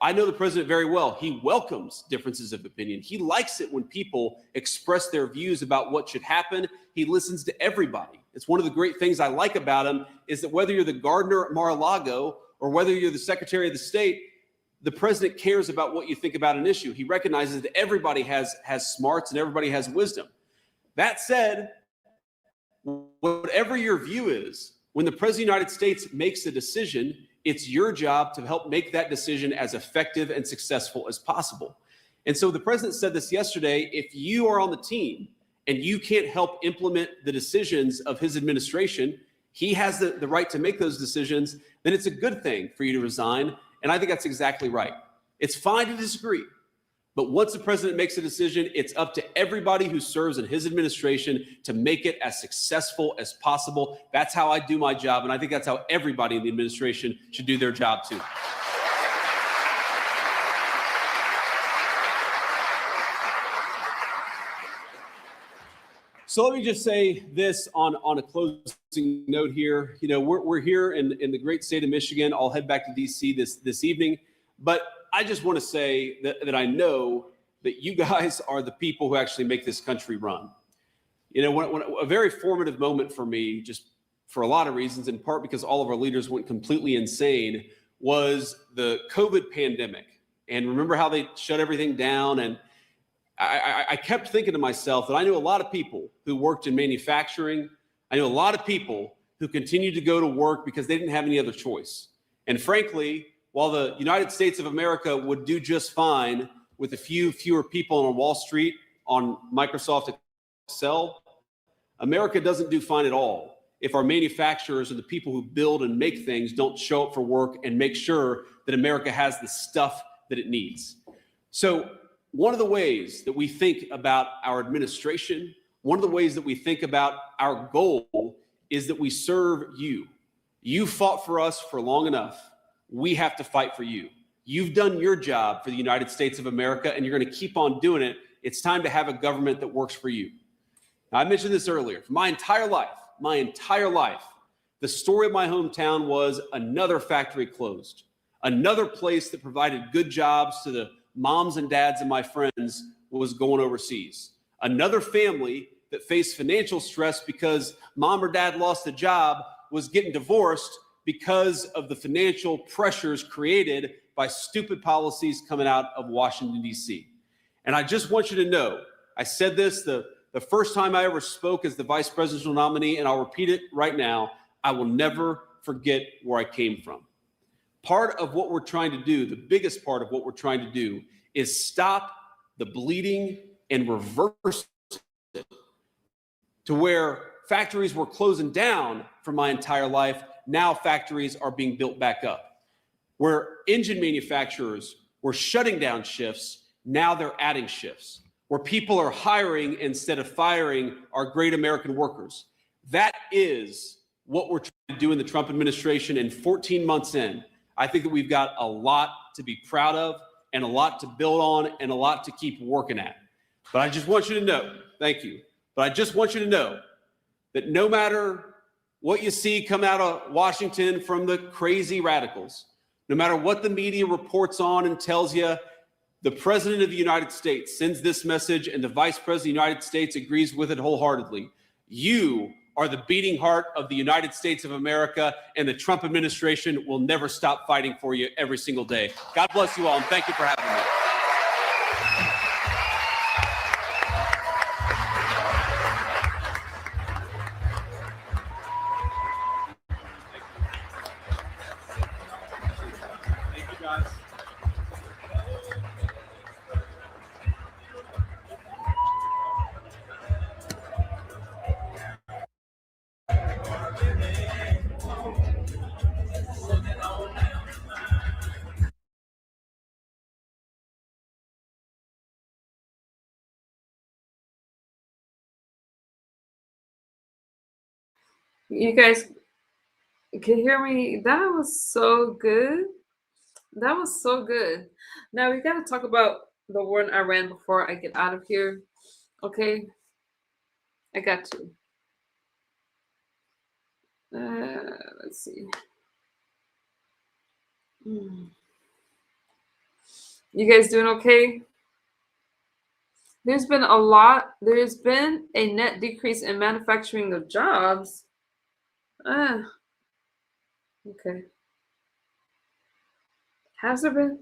I know the president very well. He welcomes differences of opinion. He likes it when people express their views about what should happen. He listens to everybody. It's one of the great things I like about him is that whether you're the gardener at Mar-a-Lago or whether you're the secretary of the state, the president cares about what you think about an issue. He recognizes that everybody has smarts and everybody has wisdom. That said, whatever your view is, when the President of the United States makes a decision, it's your job to help make that decision as effective and successful as possible. And so the President said this yesterday, if you are on the team and you can't help implement the decisions of his administration, he has the right to make those decisions, then it's a good thing for you to resign. And I think that's exactly right. It's fine to disagree. But once the president makes a decision, it's up to everybody who serves in his administration to make it as successful as possible. That's how I do my job. And I think that's how everybody in the administration should do their job too. So let me just say this on a closing note here. You know, we're here in the great state of Michigan. I'll head back to DC this evening. But I just want to say that I know that you guys are the people who actually make this country run. You know, when a very formative moment for me, just for a lot of reasons, in part because all of our leaders went completely insane, was the COVID pandemic. And remember how they shut everything down? And I kept thinking to myself that I knew a lot of people who worked in manufacturing. I knew a lot of people who continued to go to work because they didn't have any other choice. And frankly, while the United States of America would do just fine with a few fewer people on Wall Street on Microsoft Excel, America doesn't do fine at all if our manufacturers and the people who build and make things don't show up for work and make sure that America has the stuff that it needs. So one of the ways that we think about our administration, one of the ways that we think about our goal is that we serve you. You fought for us for long enough. We have to fight for you. You've done your job for the United States of America, and you're going to keep on doing it. It's time to have a government that works for you. Now, I mentioned this earlier. For my entire life, the story of my hometown was another factory closed, another place that provided good jobs to the moms and dads of my friends was going overseas. Another family that faced financial stress because mom or dad lost a job was getting divorced because of the financial pressures created by stupid policies coming out of Washington, D.C. And I just want you to know, I said this the first time I ever spoke as the vice presidential nominee, and I'll repeat it right now, I will never forget where I came from. Part of what we're trying to do, the biggest part of what we're trying to do, is stop the bleeding and reverse it to where factories were closing down for my entire life. Now factories are being built back up. Where engine manufacturers were shutting down shifts, now they're adding shifts. Where people are hiring instead of firing our great American workers. That is what we're trying to do in the Trump administration. And 14 months in, I think that we've got a lot to be proud of and a lot to build on and a lot to keep working at. But I just want you to know, thank you, but I just want you to know that no matter what you see come out of Washington from the crazy radicals, no matter what the media reports on and tells you, the President of the United States sends this message and the Vice President of the United States agrees with it wholeheartedly. You are the beating heart of the United States of America, and the Trump administration will never stop fighting for you every single day. God bless you all, and thank you for having me. Thank you, guys. You guys can hear me? That was so good. That was so good. Now we got to talk about the war in Iran before I get out of here. Okay? I got to. Let's see. You guys doing okay? There's been a net decrease in manufacturing of jobs. Okay. Has there been?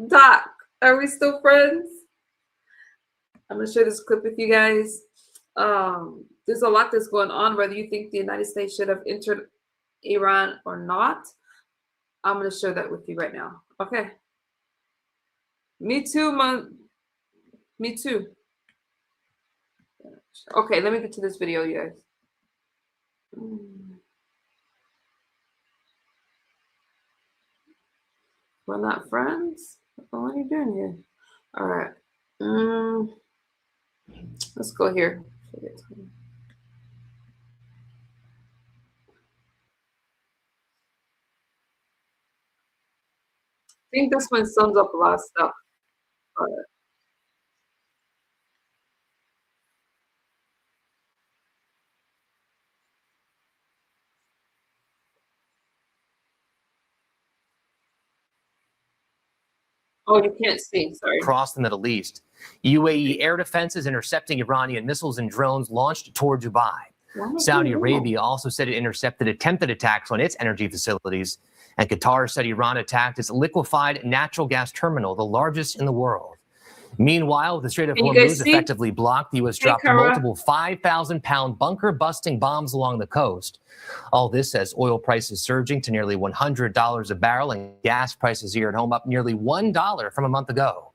Doc, are we still friends? I'm going to share this clip with you guys. There's a lot that's going on, whether you think the United States should have entered Iran or not. I'm going to share that with you right now. Okay. Me too, man. Me too. Okay, let me get to this video, you guys. We're not friends? What are you doing here? All right. Let's go here. I think this one sums up a lot of stuff. All right. Oh, you can't see, sorry. Across the Middle East, UAE air defenses intercepting Iranian missiles and drones launched toward Dubai. Saudi Arabia also said it intercepted attempted attacks on its energy facilities, and Qatar said Iran attacked its liquefied natural gas terminal, the largest in the world. Meanwhile, the Strait of Hormuz effectively blocked. The U.S. dropped multiple 5,000-pound bunker-busting bombs along the coast. All this as oil prices surging to nearly $100 a barrel and gas prices here at home up nearly $1 from a month ago.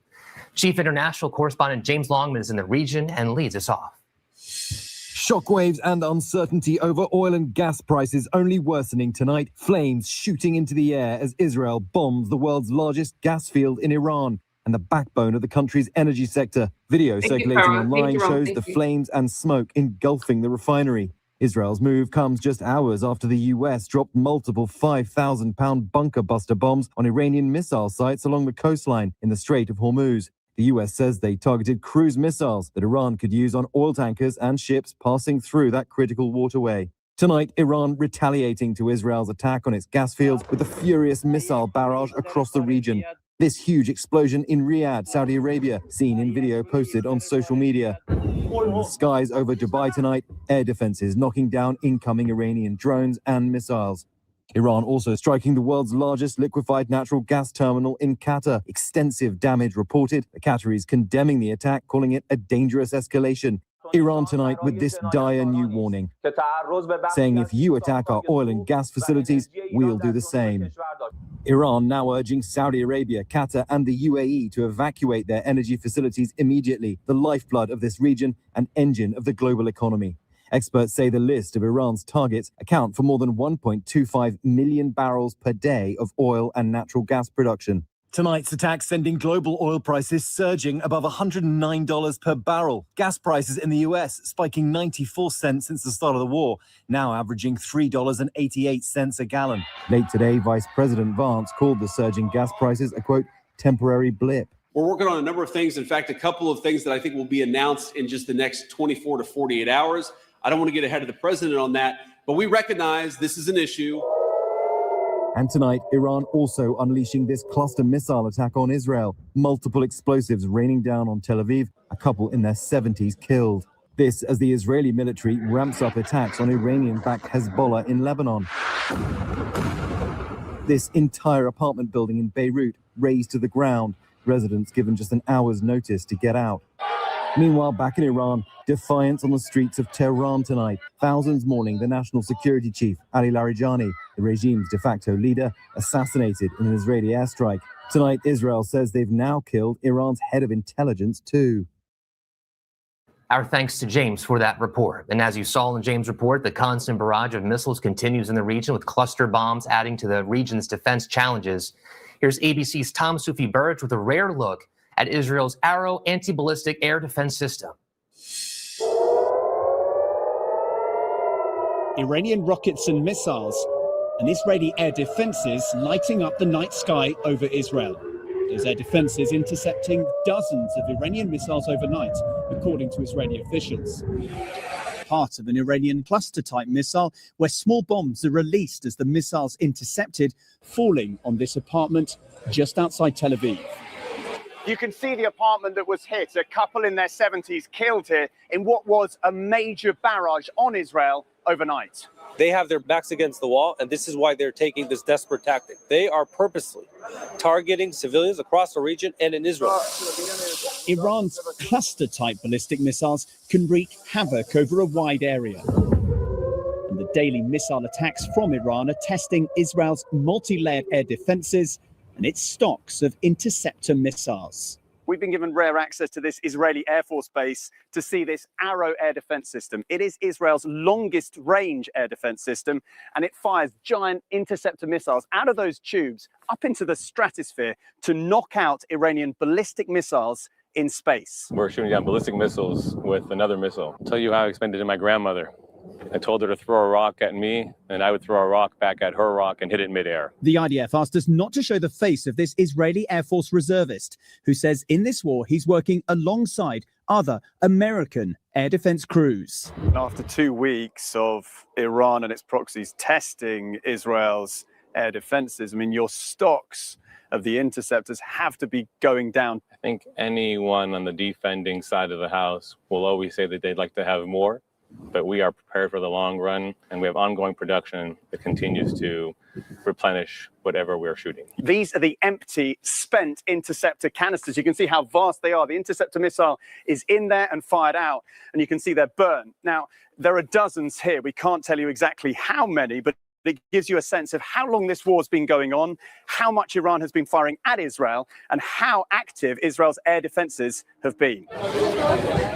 Chief international correspondent James Longman is in the region and leads us off. Shockwaves and uncertainty over oil and gas prices only worsening tonight. Flames shooting into the air as Israel bombs the world's largest gas field in Iran and the backbone of the country's energy sector. Video circulating online shows the flames and smoke engulfing the refinery. Israel's move comes just hours after the U.S. dropped multiple 5,000-pound bunker buster bombs on Iranian missile sites along the coastline in the Strait of Hormuz. The U.S. says they targeted cruise missiles that Iran could use on oil tankers and ships passing through that critical waterway. Tonight, Iran retaliating to Israel's attack on its gas fields with a furious missile barrage across the region. This huge explosion in Riyadh, Saudi Arabia, seen in video posted on social media. In the skies over Dubai tonight, air defenses knocking down incoming Iranian drones and missiles. Iran also striking the world's largest liquefied natural gas terminal in Qatar. Extensive damage reported. The Qataris condemning the attack, calling it a dangerous escalation. Iran tonight with this dire new warning, saying if you attack our oil and gas facilities, we'll do the same. Iran now urging Saudi Arabia, Qatar and the UAE to evacuate their energy facilities immediately, the lifeblood of this region and engine of the global economy. Experts say the list of Iran's targets account for more than 1.25 million barrels per day of oil and natural gas production. Tonight's attack sending global oil prices surging above $109 per barrel. Gas prices in the US spiking 94 cents since the start of the war, now averaging $3.88 a gallon. Late today, Vice President Vance called the surging gas prices a, quote, temporary blip. We're working on a number of things. In fact, a couple of things that I think will be announced in just the next 24 to 48 hours. I don't want to get ahead of the president on that, but we recognize this is an issue. And tonight, Iran also unleashing this cluster missile attack on Israel. Multiple explosives raining down on Tel Aviv, a couple in their 70s killed. This as the Israeli military ramps up attacks on Iranian-backed Hezbollah in Lebanon. This entire apartment building in Beirut razed to the ground. Residents given just an hour's notice to get out. Meanwhile, back in Iran, defiance on the streets of Tehran tonight. Thousands mourning the national security chief, Ali Larijani, the regime's de facto leader, assassinated in an Israeli airstrike. Tonight, Israel says they've now killed Iran's head of intelligence too. Our thanks to James for that report. And as you saw in James' report, the constant barrage of missiles continues in the region, with cluster bombs adding to the region's defense challenges. Here's ABC's Tom Sufi-Burge with a rare look at Israel's Arrow anti-ballistic air defense system. Iranian rockets and missiles, and Israeli air defenses lighting up the night sky over Israel. Those air defenses intercepting dozens of Iranian missiles overnight, according to Israeli officials. Part of an Iranian cluster-type missile where small bombs are released as the missiles intercepted, falling on this apartment just outside Tel Aviv. You can see the apartment that was hit, a couple in their 70s killed here in what was a major barrage on Israel overnight. They have their backs against the wall, and this is why they're taking this desperate tactic. They are purposely targeting civilians across the region and in Israel. Iran's cluster-type ballistic missiles can wreak havoc over a wide area. And the daily missile attacks from Iran are testing Israel's multi-layered air defenses and its stocks of interceptor missiles. We've been given rare access to this Israeli Air Force base to see this Arrow air defense system. It is Israel's longest range air defense system, and it fires giant interceptor missiles out of those tubes up into the stratosphere to knock out Iranian ballistic missiles in space. We're shooting down ballistic missiles with another missile. I'll tell you how I explained it to my grandmother. I told her to throw a rock at me, and I would throw a rock back at her rock and hit it in midair. The IDF asked us not to show the face of this Israeli Air Force reservist, who says in this war he's working alongside other American air defense crews. After 2 weeks of Iran and its proxies testing Israel's air defenses, I mean, your stocks of the interceptors have to be going down. I think anyone on the defending side of the house will always say that they'd like to have more, but we are prepared for the long run, and we have ongoing production that continues to replenish whatever we're shooting. These are the empty, spent interceptor canisters. You can see how vast they are. The interceptor missile is in there and fired out, and you can see they're burned. Now, there are dozens here. We can't tell you exactly how many, but it gives you a sense of how long this war's been going on, how much Iran has been firing at Israel, and how active Israel's air defenses have been.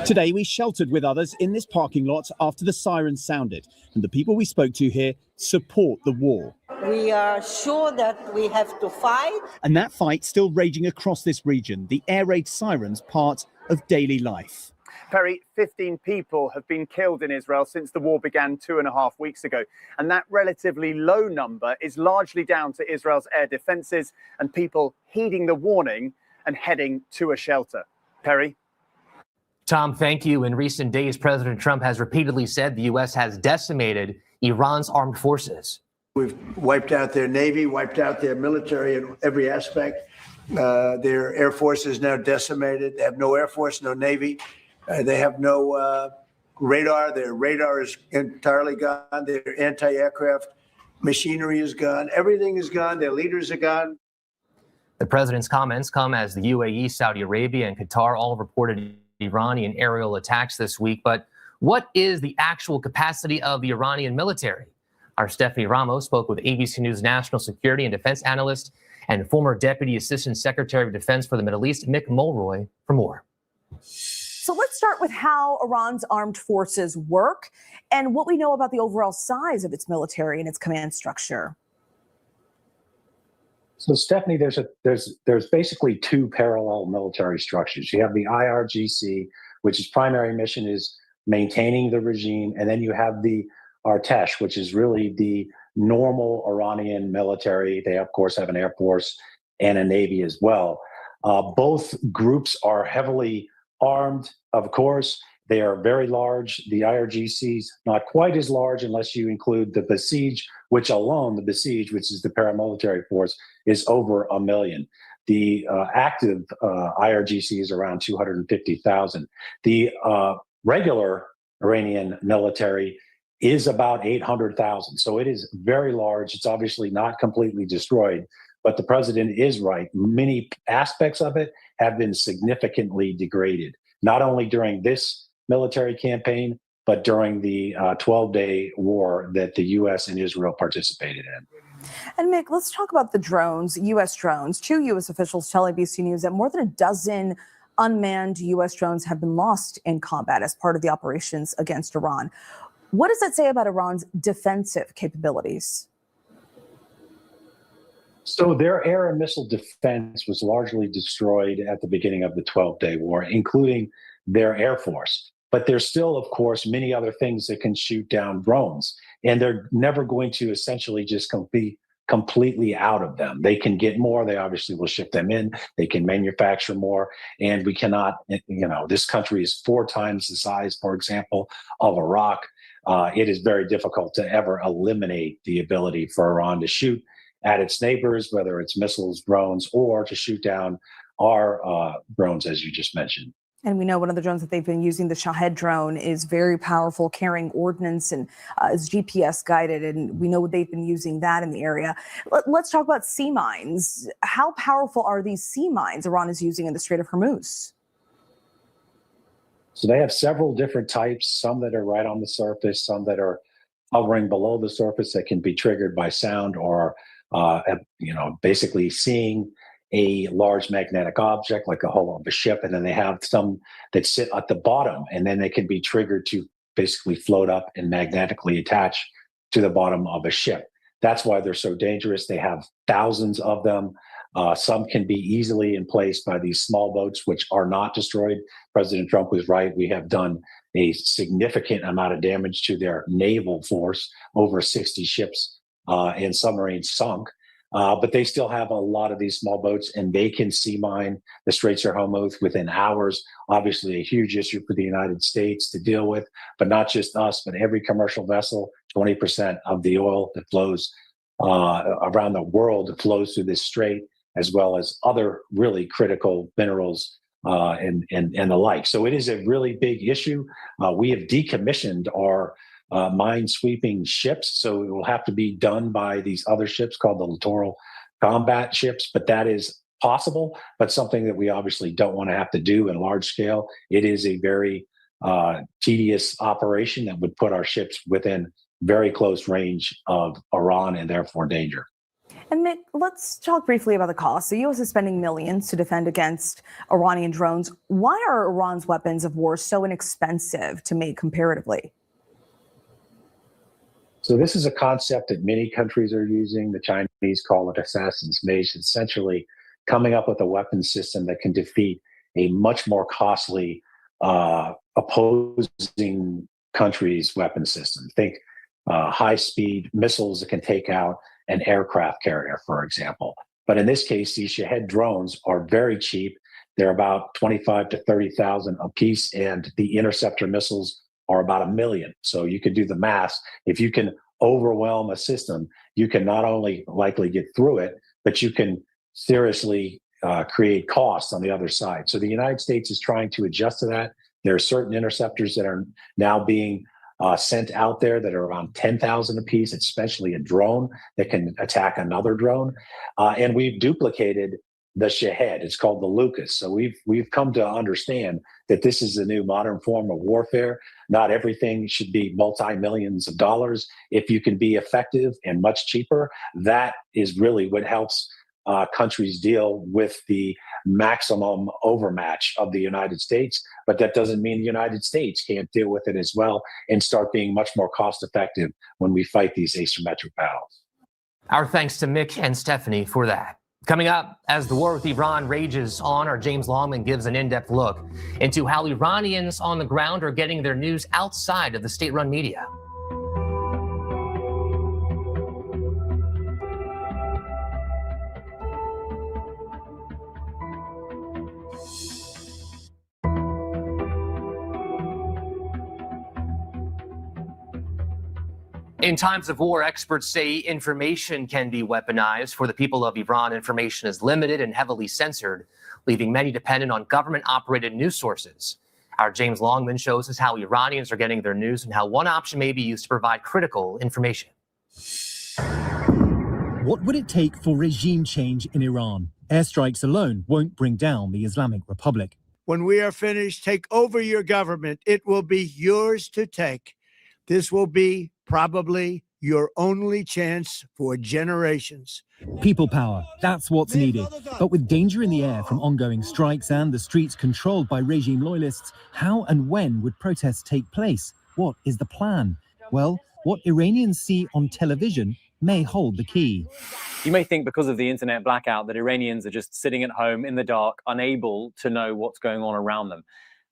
Today, we sheltered with others in this parking lot after the sirens sounded, and the people we spoke to here support the war. We are sure that we have to fight. And that fight still raging across this region, the air raid sirens part of daily life. Perry, 15 people have been killed in Israel since the war began 2.5 weeks ago. And that relatively low number is largely down to Israel's air defenses and people heeding the warning and heading to a shelter. Perry? Tom, thank you. In recent days, President Trump has repeatedly said the U.S. has decimated Iran's armed forces. We've wiped out their Navy, wiped out their military in every aspect. Their Air Force is now decimated. They have no Air Force, no Navy. They have no radar. Their radar is entirely gone. Their anti-aircraft machinery is gone. Everything is gone. Their leaders are gone. The president's comments come as the UAE, Saudi Arabia, and Qatar all reported Iranian aerial attacks this week. But what is the actual capacity of the Iranian military? Our Stephanie Ramos spoke with ABC News national security and defense analyst and former Deputy Assistant Secretary of Defense for the Middle East, Mick Mulroy, for more. So let's start with how Iran's armed forces work and what we know about the overall size of its military and its command structure. So, Stephanie, there's basically two parallel military structures. You have the IRGC, which its primary mission is maintaining the regime, and then you have the Artesh, which is really the normal Iranian military. They, of course, have an air force and a navy as well. Both groups are heavily armed, of course. They are very large. The IRGC's not quite as large unless you include the Basij, which alone, the Basij, which is the paramilitary force, is over 1 million. The active IRGC is around 250,000. The regular Iranian military is about 800,000. So it is very large. It's obviously not completely destroyed, but the president is right. Many aspects of it have been significantly degraded, not only during this military campaign, but during the 12-day war that the U.S. and Israel participated in. And Mick, let's talk about the drones, U.S. drones. 2 U.S. officials tell ABC News that more than a dozen unmanned U.S. drones have been lost in combat as part of the operations against Iran. What does that say about Iran's defensive capabilities? So their air and missile defense was largely destroyed at the beginning of the 12-day war, including their air force. But there's still, of course, many other things that can shoot down drones, and they're never going to essentially just be completely out of them. They can get more. They obviously will ship them in. They can manufacture more, and we cannot, this country is 4 times the size, for example, of Iraq. It is very difficult to ever eliminate the ability for Iran to shoot at its neighbors, whether it's missiles, drones, or to shoot down our drones, as you just mentioned. And we know one of the drones that they've been using, the Shahed drone, is very powerful, carrying ordnance and is GPS guided. And we know they've been using that in the area. Let's talk about sea mines. How powerful are these sea mines Iran is using in the Strait of Hormuz? So they have several different types, some that are right on the surface, some that are hovering below the surface that can be triggered by sound or, basically seeing a large magnetic object like a hull of a ship. And then they have some that sit at the bottom, and then they can be triggered to basically float up and magnetically attach to the bottom of a ship. That's why they're so dangerous. They have thousands of them. Some can be easily emplaced by these small boats, which are not destroyed. President Trump was right. We have done a significant amount of damage to their naval force, over 60 ships and submarines sunk. But they still have a lot of these small boats, and they can sea mine the Straits of Hormuz within hours. Obviously, a huge issue for the United States to deal with, but not just us, but every commercial vessel. 20% of the oil that flows around the world flows through this strait, as well as other really critical minerals and the like. So it is a really big issue. We have decommissioned our mine-sweeping ships, so it will have to be done by these other ships called the littoral combat ships, but that is possible, but something that we obviously don't want to have to do in large scale. It is a very tedious operation that would put our ships within very close range of Iran and therefore danger. And Mick, let's talk briefly about the cost. The U.S. is spending millions to defend against Iranian drones. Why are Iran's weapons of war so inexpensive to make comparatively? So this is a concept that many countries are using. The Chinese call it assassin's mace, essentially coming up with a weapon system that can defeat a much more costly opposing country's weapon system. Think high-speed missiles that can take out an aircraft carrier, for example. But in this case, these Shahed drones are very cheap. They're about 25 to 30,000 a piece, and the interceptor missiles are about $1 million. So you could do the math. If you can overwhelm a system, you can not only likely get through it, but you can seriously create costs on the other side. So the United States is trying to adjust to that. There are certain interceptors that are now being sent out there that are around 10,000 a piece, especially a drone that can attack another drone. And we've duplicated the Shahed. It's called the Lucas. So we've come to understand that this is a new modern form of warfare. Not everything should be multi-millions of dollars. If you can be effective and much cheaper, that is really what helps countries deal with the maximum overmatch of the United States. But that doesn't mean the United States can't deal with it as well and start being much more cost effective when we fight these asymmetric battles. Our thanks to Mick and Stephanie for that. Coming up, as the war with Iran rages on, our James Longman gives an in-depth look into how Iranians on the ground are getting their news outside of the state-run media. In times of war, experts say information can be weaponized. For the people of Iran, information is limited and heavily censored, leaving many dependent on government-operated news sources. Our James Longman shows us how Iranians are getting their news and how one option may be used to provide critical information. What would it take for regime change in Iran? Airstrikes alone won't bring down the Islamic Republic. When we are finished, take over your government. It will be yours to take. This will be probably your only chance for generations. People power, that's what's needed. But with danger in the air from ongoing strikes and the streets controlled by regime loyalists, how and when would protests take place? What is the plan? Well, what Iranians see on television may hold the key. You may think because of the internet blackout that Iranians are just sitting at home in the dark, unable to know what's going on around them.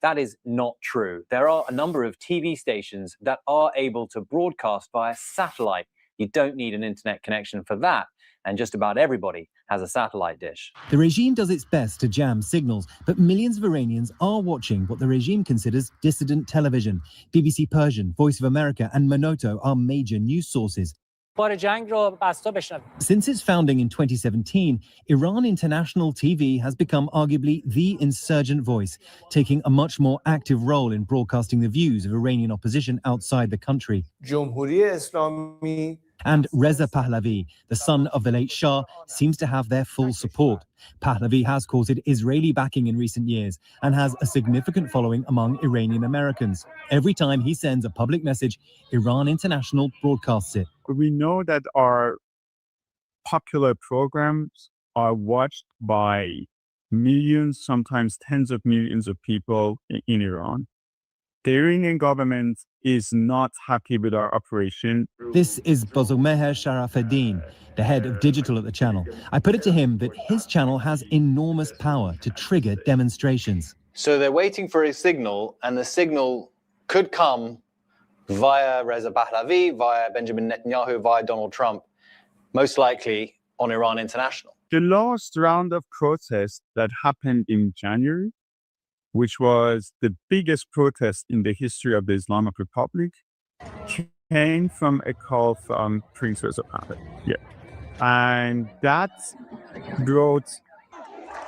That is not true. There are a number of TV stations that are able to broadcast via satellite. You don't need an internet connection for that, and just about everybody has a satellite dish. The regime does its best to jam signals, but millions of Iranians are watching what the regime considers dissident television. BBC Persian, Voice of America, and Monoto are major news sources. Since its founding in 2017, Iran International TV has become arguably the insurgent voice, taking a much more active role in broadcasting the views of Iranian opposition outside the country. جمهوری اسلامی And Reza Pahlavi, the son of the late Shah, seems to have their full support. Pahlavi has courted Israeli backing in recent years and has a significant following among Iranian Americans. Every time he sends a public message, Iran International broadcasts it. We know that our popular programs are watched by millions, sometimes tens of millions of people in Iran. The Iranian government is not happy with our operation. This is Bozomeher Sharafaddin, the head of digital at the channel. I put it to him that his channel has enormous power to trigger demonstrations. So they're waiting for a signal, and the signal could come via Reza Pahlavi, via Benjamin Netanyahu, via Donald Trump, most likely on Iran International. The last round of protests that happened in January, which was the biggest protest in the history of the Islamic Republic, came from a call from Prince Reza Pahlavi. Yeah. And that brought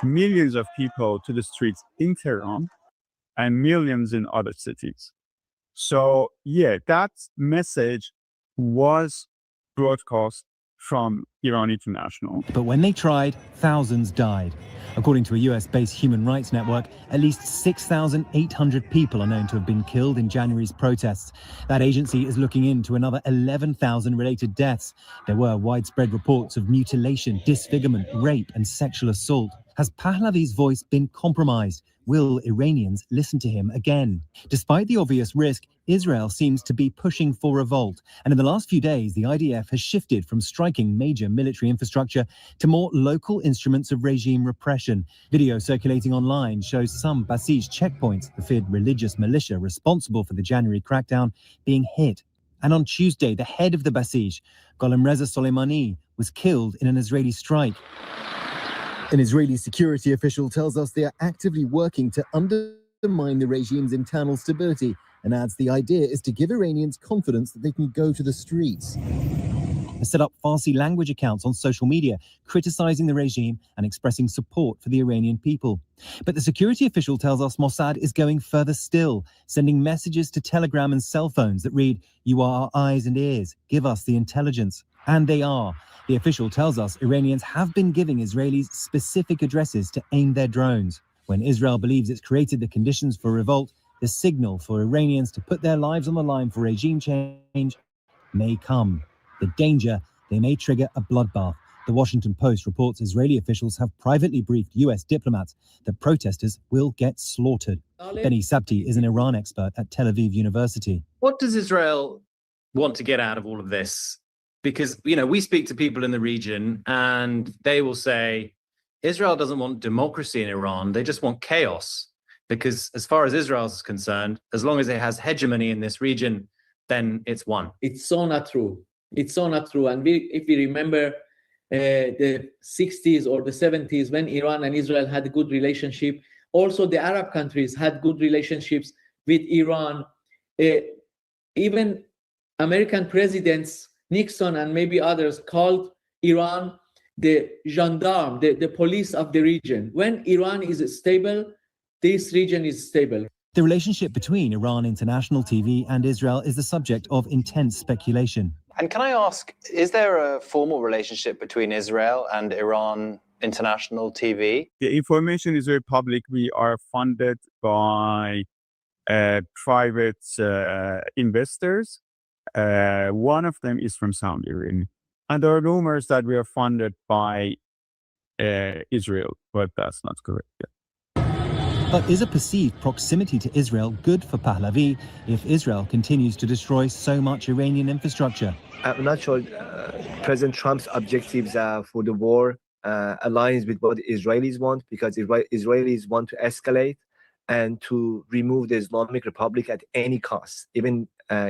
millions of people to the streets in Tehran and millions in other cities. So, yeah, that message was broadcast from Iran International. But when they tried, thousands died. According to a US-based human rights network, at least 6,800 people are known to have been killed in January's protests. That agency is looking into another 11,000 related deaths. There were widespread reports of mutilation, disfigurement, rape, and sexual assault. Has Pahlavi's voice been compromised? Will Iranians listen to him again? Despite the obvious risk, Israel seems to be pushing for revolt. And in the last few days, the IDF has shifted from striking major military infrastructure to more local instruments of regime repression. Video circulating online shows some Basij checkpoints, the feared religious militia responsible for the January crackdown, being hit. And on Tuesday, the head of the Basij, Gholam Reza Soleimani, was killed in an Israeli strike. An Israeli security official tells us they are actively working to undermine the regime's internal stability and adds the idea is to give Iranians confidence that they can go to the streets. They set up Farsi language accounts on social media, criticizing the regime and expressing support for the Iranian people. But the security official tells us Mossad is going further still, sending messages to Telegram and cell phones that read, "You are our eyes and ears, give us the intelligence." And they are. The official tells us Iranians have been giving Israelis specific addresses to aim their drones. When Israel believes it's created the conditions for revolt, the signal for Iranians to put their lives on the line for regime change may come. The danger, they may trigger a bloodbath. The Washington Post reports Israeli officials have privately briefed US diplomats that protesters will get slaughtered. Benny Sabti is an Iran expert at Tel Aviv University. What does Israel want to get out of all of this? Because, you know, we speak to people in the region and they will say, Israel doesn't want democracy in Iran. They just want chaos. Because as far as Israel is concerned, as long as it has hegemony in this region, then it's won. It's so not true. It's so not true. And if we remember the 60s or the 70s, when Iran and Israel had a good relationship, also the Arab countries had good relationships with Iran. Even American presidents, Nixon and maybe others, called Iran the gendarme, the police of the region. When Iran is stable, this region is stable. The relationship between Iran International TV and Israel is the subject of intense speculation. And can I ask, is there a formal relationship between Israel and Iran International TV? The information is very public. We are funded by private investors. One of them is from Saudi Arabia. And there are rumors that we are funded by Israel, but that's not correct yet. But is a perceived proximity to Israel good for Pahlavi if Israel continues to destroy so much Iranian infrastructure? I'm not sure President Trump's objectives for the war aligns with what Israelis want, because Israelis want to escalate and to remove the Islamic Republic at any cost, even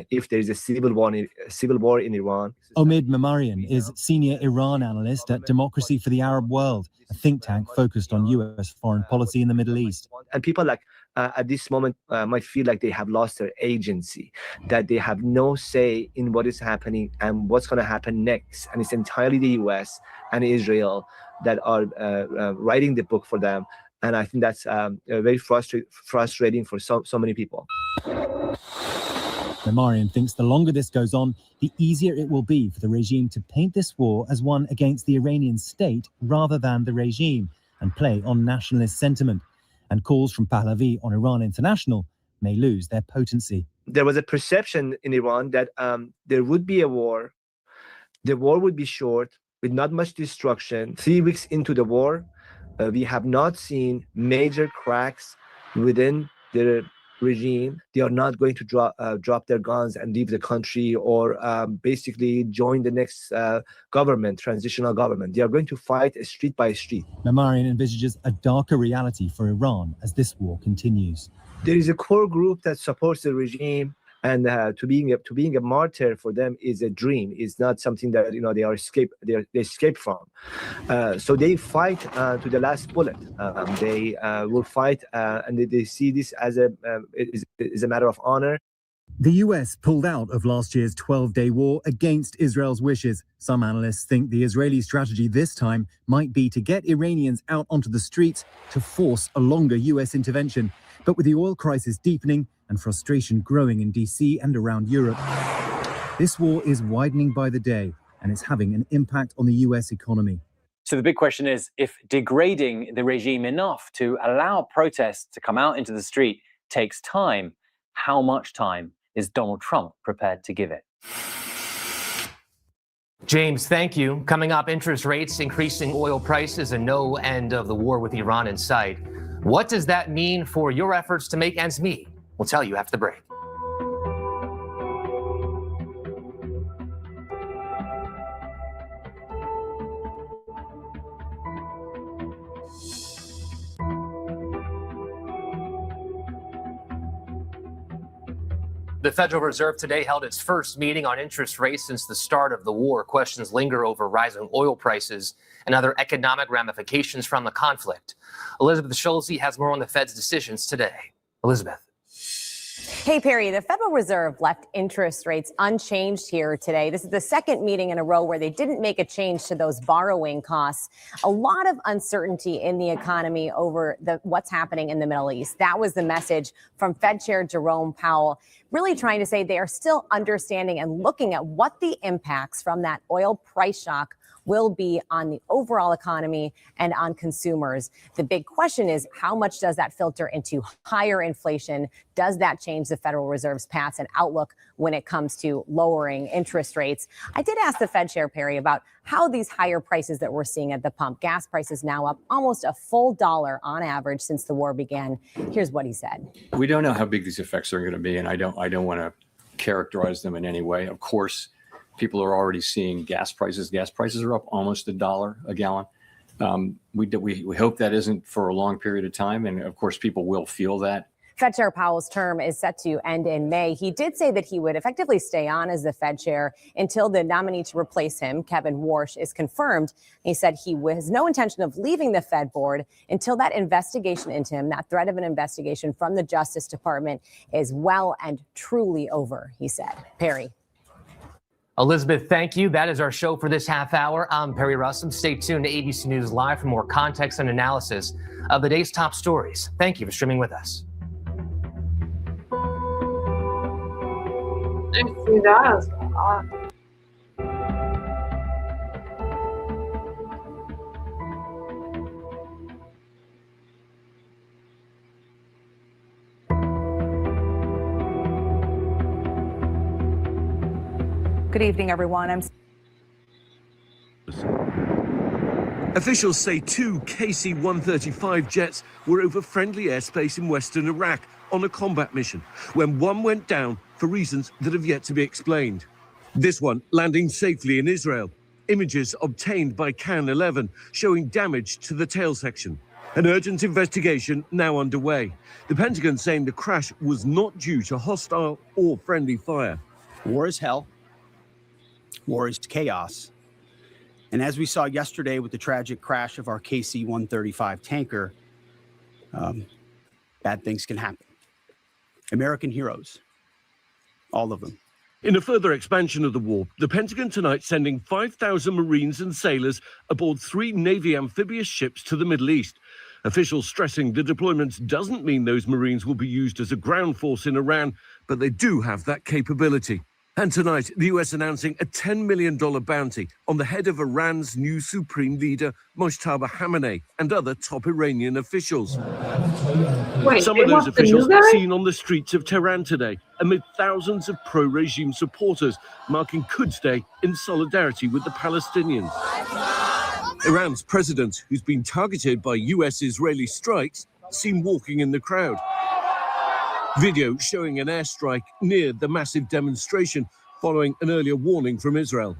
if there is a civil war in Iran. Omid Mamarian is senior Iran analyst at Democracy for the Arab World, a think tank focused on U.S. foreign policy in the Middle East. And people at this moment might feel like they have lost their agency, that they have no say in what is happening and what's going to happen next. And it's entirely the U.S. and Israel that are writing the book for them. And I think that's very frustrating for so many people. Memarian thinks the longer this goes on, the easier it will be for the regime to paint this war as one against the Iranian state rather than the regime and play on nationalist sentiment. And calls from Pahlavi on Iran International may lose their potency. There was a perception in Iran that there would be a war. The war would be short, with not much destruction. 3 weeks into the war, we have not seen major cracks within the regime. They are not going to drop their guns and leave the country or basically join the next government, transitional government. They are going to fight street by street. Memarian envisages a darker reality for Iran as this war continues. There is a core group that supports the regime, and to being a martyr for them is a dream. It's not something that they escape from. So they fight to the last bullet. They will fight, and they see this as a matter of honor. The US pulled out of last year's 12-day war against Israel's wishes. Some analysts think the Israeli strategy this time might be to get Iranians out onto the streets to force a longer US intervention. But with the oil crisis deepening and frustration growing in DC and around Europe, this war is widening by the day and it's having an impact on the US economy. So the big question is, if degrading the regime enough to allow protests to come out into the street takes time, how much time is Donald Trump prepared to give it? James, thank you. Coming up, interest rates, increasing oil prices, and no end of the war with Iran in sight. What does that mean for your efforts to make ends meet? We'll tell you after the break. The Federal Reserve today held its first meeting on interest rates since the start of the war. Questions linger over rising oil prices and other economic ramifications from the conflict. Elizabeth Schulze has more on the Fed's decisions today. Elizabeth. Hey, Perry, the Federal Reserve left interest rates unchanged here today. This is the second meeting in a row where they didn't make a change to those borrowing costs. A lot of uncertainty in the economy over what's happening in the Middle East. That was the message from Fed Chair Jerome Powell, really trying to say they are still understanding and looking at what the impacts from that oil price shock will be on the overall economy and on consumers. The big question is, how much does that filter into higher inflation? Does that change the Federal Reserve's paths and outlook when it comes to lowering interest rates? I did ask the Fed Chair, Perry, about how these higher prices that we're seeing at the pump, gas prices now up almost a full $1 on average since the war began. Here's what he said. We don't know how big these effects are going to be, and I don't want to characterize them in any way. Of course, people are already seeing gas prices. Gas prices are up almost $1 a gallon. We hope that isn't for a long period of time. And of course, people will feel that. Fed Chair Powell's term is set to end in May. He did say that he would effectively stay on as the Fed Chair until the nominee to replace him, Kevin Warsh, is confirmed. He said he has no intention of leaving the Fed board until that investigation into him, that threat of an investigation from the Justice Department, is well and truly over, he said. Perry. Elizabeth, thank you. That is our show for this half hour. I'm Perry Russum. Stay tuned to ABC News Live for more context and analysis of the day's top stories. Thank you for streaming with us. Good evening, everyone. Officials say 2 KC-135 jets were over friendly airspace in western Iraq on a combat mission when one went down for reasons that have yet to be explained. This one landing safely in Israel. Images obtained by CAN 11 showing damage to the tail section. An urgent investigation now underway. The Pentagon saying the crash was not due to hostile or friendly fire. War is hell. War is chaos. And as we saw yesterday with the tragic crash of our KC-135 tanker, bad things can happen. American heroes, all of them. In a further expansion of the war, the Pentagon tonight sending 5,000 Marines and sailors aboard 3 Navy amphibious ships to the Middle East. Officials stressing the deployment doesn't mean those Marines will be used as a ground force in Iran, but they do have that capability. And tonight, the US announcing a $10 million bounty on the head of Iran's new supreme leader, Mojtaba Khamenei, and other top Iranian officials. Some of those officials seen on the streets of Tehran today, amid thousands of pro-regime supporters marking Quds Day in solidarity with the Palestinians. Iran's president, who's been targeted by US-Israeli strikes, seen walking in the crowd. Video showing an airstrike near the massive demonstration following an earlier warning from Israel.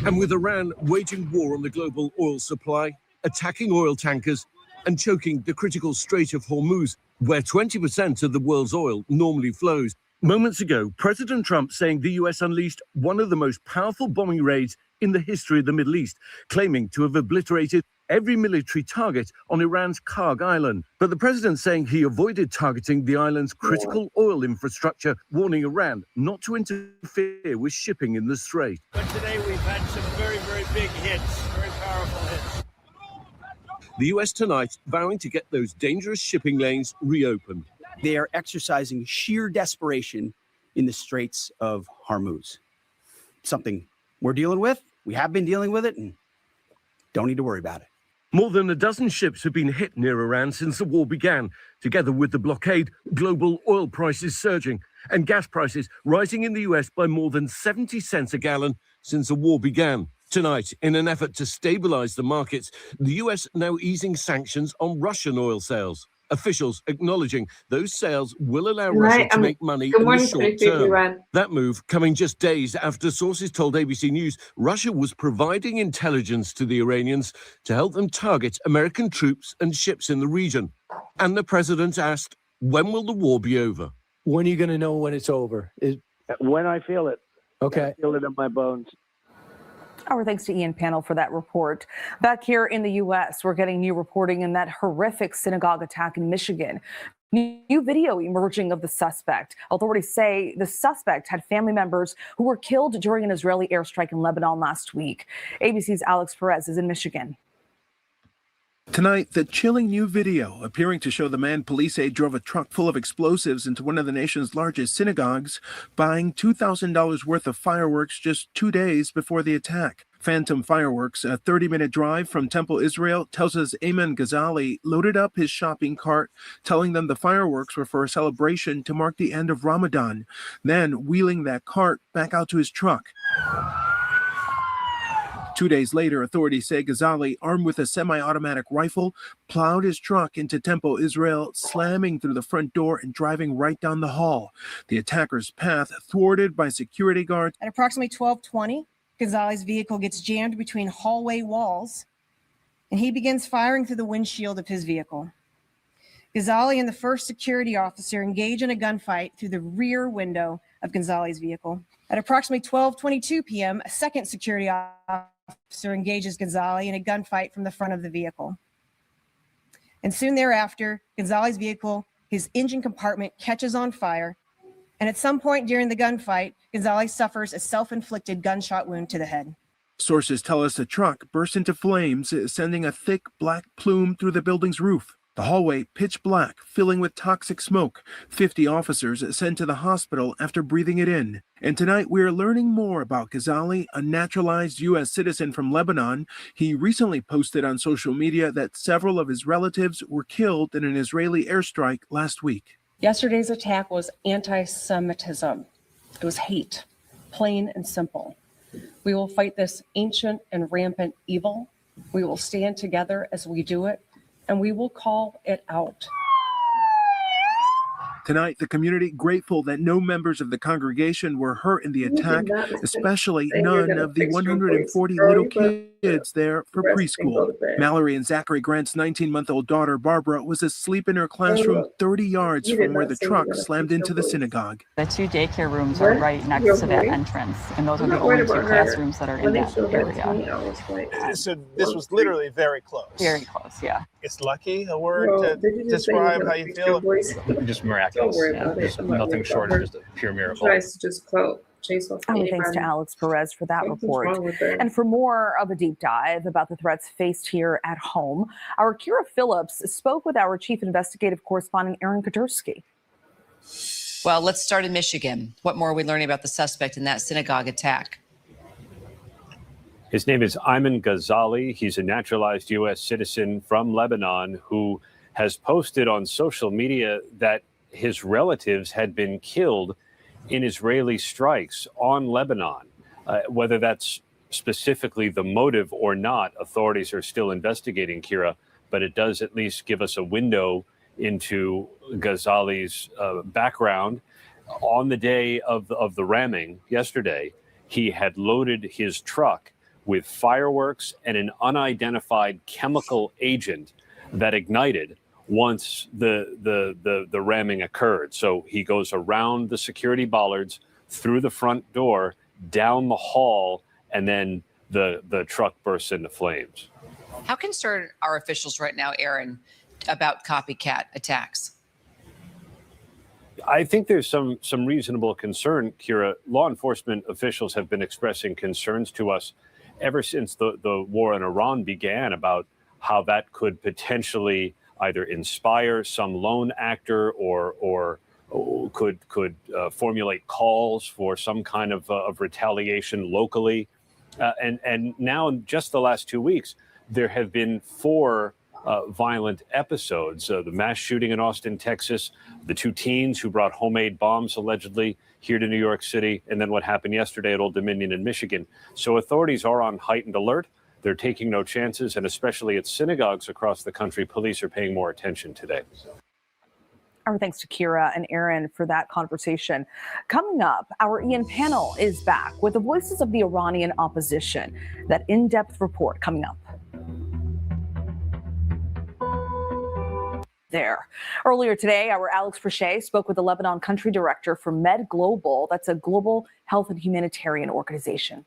And with Iran waging war on the global oil supply, attacking oil tankers, and choking the critical Strait of Hormuz, where 20% of the world's oil normally flows. Moments ago, President Trump saying the US unleashed one of the most powerful bombing raids in the history of the Middle East, claiming to have obliterated every military target on Iran's Karg Island. But the president saying he avoided targeting the island's critical oil infrastructure, warning Iran not to interfere with shipping in the strait. But today we've had some very, very big hits, very powerful hits. The US tonight vowing to get those dangerous shipping lanes reopened. They are exercising sheer desperation in the Straits of Hormuz. Something we're dealing with. We have been dealing with it and don't need to worry about it. More than a dozen ships have been hit near Iran since the war began. Together with the blockade, global oil prices surging and gas prices rising in the US by more than 70 cents a gallon since the war began. Tonight, in an effort to stabilize the markets, the US now easing sanctions on Russian oil sales. Officials acknowledging those sales will allow Russia to make money in the short term. That move coming just days after sources told ABC News Russia was providing intelligence to the Iranians to help them target American troops and ships in the region. And the president asked, when will the war be over? When are you going to know when it's over? When I feel it. Okay. I feel it in my bones. Our thanks to Ian Panel for that report. Back here in the U.S., we're getting new reporting in that horrific synagogue attack in Michigan. New video emerging of the suspect. Authorities say the suspect had family members who were killed during an Israeli airstrike in Lebanon last week. ABC's Alex Perez is in Michigan. Tonight, the chilling new video appearing to show the man police say drove a truck full of explosives into one of the nation's largest synagogues, buying $2,000 worth of fireworks just 2 days before the attack. Phantom Fireworks, a 30-minute drive from Temple, Israel, tells us Ayman Ghazali loaded up his shopping cart, telling them the fireworks were for a celebration to mark the end of Ramadan, then wheeling that cart back out to his truck. 2 days later, authorities say Ghazali, armed with a semi-automatic rifle, plowed his truck into Temple, Israel, slamming through the front door and driving right down the hall. The attacker's path thwarted by security guards. At approximately 12:20, Ghazali's vehicle gets jammed between hallway walls, and he begins firing through the windshield of his vehicle. Ghazali and the first security officer engage in a gunfight through the rear window of Ghazali's vehicle. At approximately 12:22 p.m., a second security officer engages Ghazali in a gunfight from the front of the vehicle. And soon thereafter, Ghazali's vehicle, his engine compartment catches on fire. And at some point during the gunfight, Ghazali suffers a self-inflicted gunshot wound to the head. Sources tell us the truck burst into flames, sending a thick black plume through the building's roof. The hallway pitch black, filling with toxic smoke. 50 officers sent to the hospital after breathing it in. And tonight we're learning more about Ghazali, a naturalized U.S. citizen from Lebanon. He recently posted on social media that several of his relatives were killed in an Israeli airstrike last week. Yesterday's attack was anti-Semitism. It was hate, plain and simple. We will fight this ancient and rampant evil. We will stand together as we do it, and we will call it out. Tonight, the community grateful that no members of the congregation were hurt in the attack, especially none of the 140 little kids there for preschool. Mallory and Zachary Grant's 19-month-old daughter, Barbara, was asleep in her classroom 30 yards from where the truck slammed into the synagogue. The 2 daycare rooms are right next to that entrance, and those are the only 2 classrooms that are in that area. So this was literally very close. Very close, yeah. It's lucky, a word to describe how you feel. Just miraculous. Just nothing short of just a pure miracle. Just Thanks to Alex Perez for that report. And for more of a deep dive about the threats faced here at home, our Kira Phillips spoke with our chief investigative correspondent, Aaron Katersky. Well, let's start in Michigan. What more are we learning about the suspect in that synagogue attack? His name is Ayman Ghazali. He's a naturalized U.S. citizen from Lebanon who has posted on social media that his relatives had been killed in Israeli strikes on Lebanon. Whether that's specifically the motive or not, authorities are still investigating, Kira, but it does at least give us a window into Ghazali's background. On the day of the ramming yesterday, he had loaded his truck with fireworks and an unidentified chemical agent that ignited once the ramming occurred. So he goes around the security bollards, through the front door, down the hall, and then the truck bursts into flames. How concerned are officials right now, Aaron, about copycat attacks? I think there's some reasonable concern, Kira. Law enforcement officials have been expressing concerns to us ever since the war in Iran began about how that could potentially either inspire some lone actor or could formulate calls for some kind of retaliation locally. And now in just the last 2 weeks, there have been 4 violent episodes. The mass shooting in Austin, Texas, the 2 teens who brought homemade bombs allegedly here to New York City, and then what happened yesterday at Old Dominion in Michigan. So authorities are on heightened alert. They're taking no chances, and especially at synagogues across the country, police are paying more attention today. Our thanks to Kira and Aaron for that conversation. Coming up, our Ian panel is back with the voices of the Iranian opposition. That in-depth report coming up. There. Earlier today, our Alex Prochet spoke with the Lebanon country director for Med Global. That's a global health and humanitarian organization.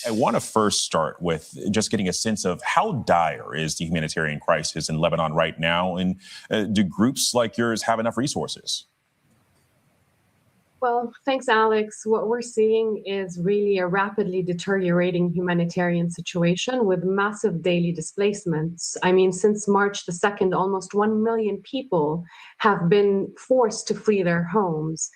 I want to first start with just getting a sense of how dire is the humanitarian crisis in Lebanon right now, and do groups like yours have enough resources? Well, thanks, Alex. What we're seeing is really a rapidly deteriorating humanitarian situation with massive daily displacements. I mean, since March the 2nd, almost 1 million people have been forced to flee their homes.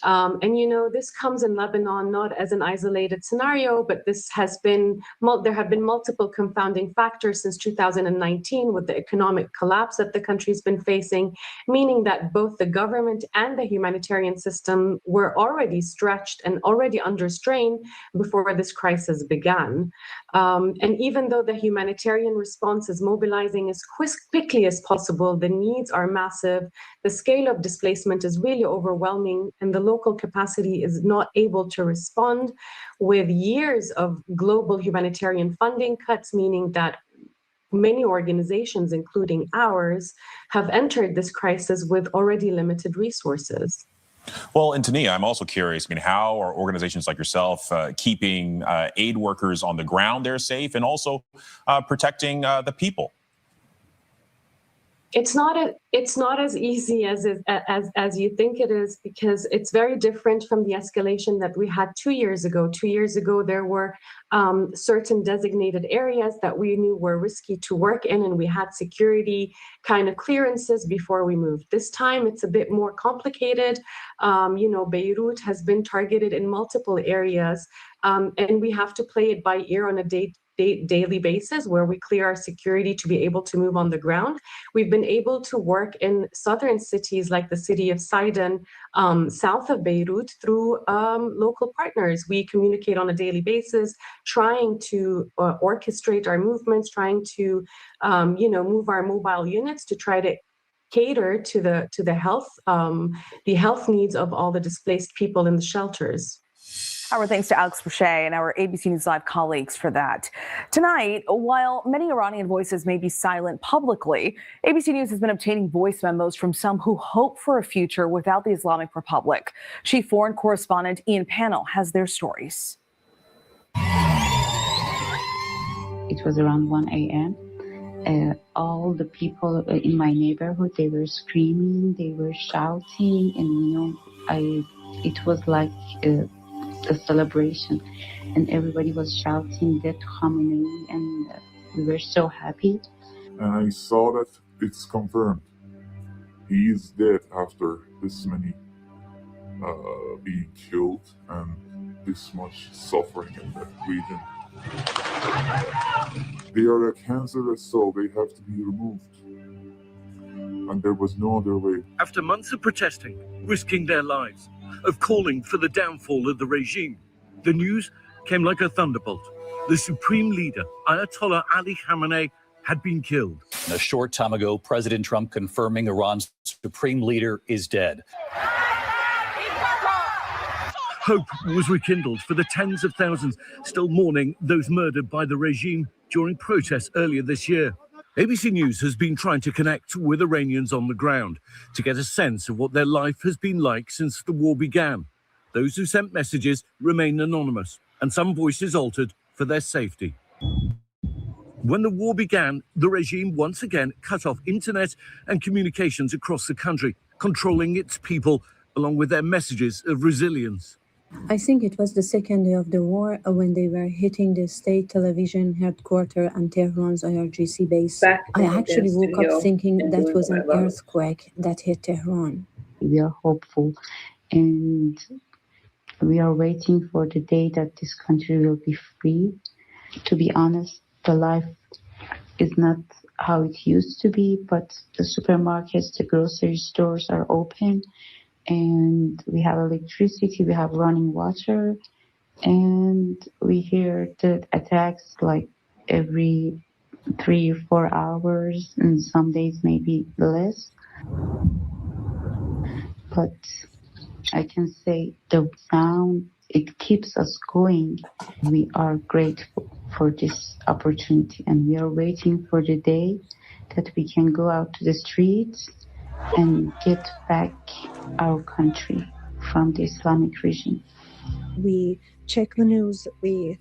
And, you know, this comes in Lebanon not as an isolated scenario, but this has been, there have been multiple confounding factors since 2019 with the economic collapse that the country's been facing, meaning that both the government and the humanitarian system were already stretched and already under strain before this crisis began. And even though the humanitarian response is mobilizing as quickly as possible, the needs are massive, the scale of displacement is really overwhelming, and the local capacity is not able to respond, with years of global humanitarian funding cuts, meaning that many organizations, including ours, have entered this crisis with already limited resources. Well, and Tania, I'm also curious, I mean, how are organizations like yourself keeping aid workers on the ground there safe and also protecting the people? It's not as easy as you think it is, because it's very different from the escalation that we had 2 years ago. 2 years ago, there were certain designated areas that we knew were risky to work in, and we had security kind of clearances before we moved. This time, it's a bit more complicated. You know, Beirut has been targeted in multiple areas, and we have to play it by ear on a daily basis, where we clear our security to be able to move on the ground. We've been able to work in southern cities like the city of Zeldon, south of Beirut, through local partners. We communicate on a daily basis, trying to orchestrate our movements, trying to move our mobile units to try to cater to the health needs of all the displaced people in the shelters. Our thanks to Alex Prochet and our ABC News Live colleagues for that. Tonight, while many Iranian voices may be silent publicly, ABC News has been obtaining voice memos from some who hope for a future without the Islamic Republic. Chief Foreign Correspondent Ian Pannell has their stories. It was around 1 a.m. All the people in my neighborhood, they were screaming, they were shouting, and it was like a celebration, and everybody was shouting that Khamenei, and we were so happy. And I saw that it's confirmed. He is dead after this many being killed and this much suffering in that region. They are a cancerous soul. They have to be removed. And there was no other way. After months of protesting, risking their lives, of calling for the downfall of the regime, the news came like a thunderbolt. The supreme leader, Ayatollah Ali Khamenei, had been killed. A short time ago, President Trump confirming Iran's supreme leader is dead. Hope was rekindled for the tens of thousands still mourning those murdered by the regime during protests earlier this year. ABC News has been trying to connect with Iranians on the ground to get a sense of what their life has been like since the war began. Those who sent messages remain anonymous, and some voices altered for their safety. When the war began, the regime once again cut off internet and communications across the country, controlling its people along with their messages of resilience. I think it was the second day of the war when they were hitting the state television headquarters and Tehran's IRGC base. I actually woke up thinking that was an earthquake that hit Tehran. We are hopeful, and we are waiting for the day that this country will be free. To be honest, the life is not how it used to be, but the supermarkets, the grocery stores are open, and we have electricity, we have running water, and we hear the attacks like every 3 or 4 hours, and some days maybe less. But I can say the sound, it keeps us going. We are grateful for this opportunity, and we are waiting for the day that we can go out to the streets and get back our country from the Islamic regime. We check the news. We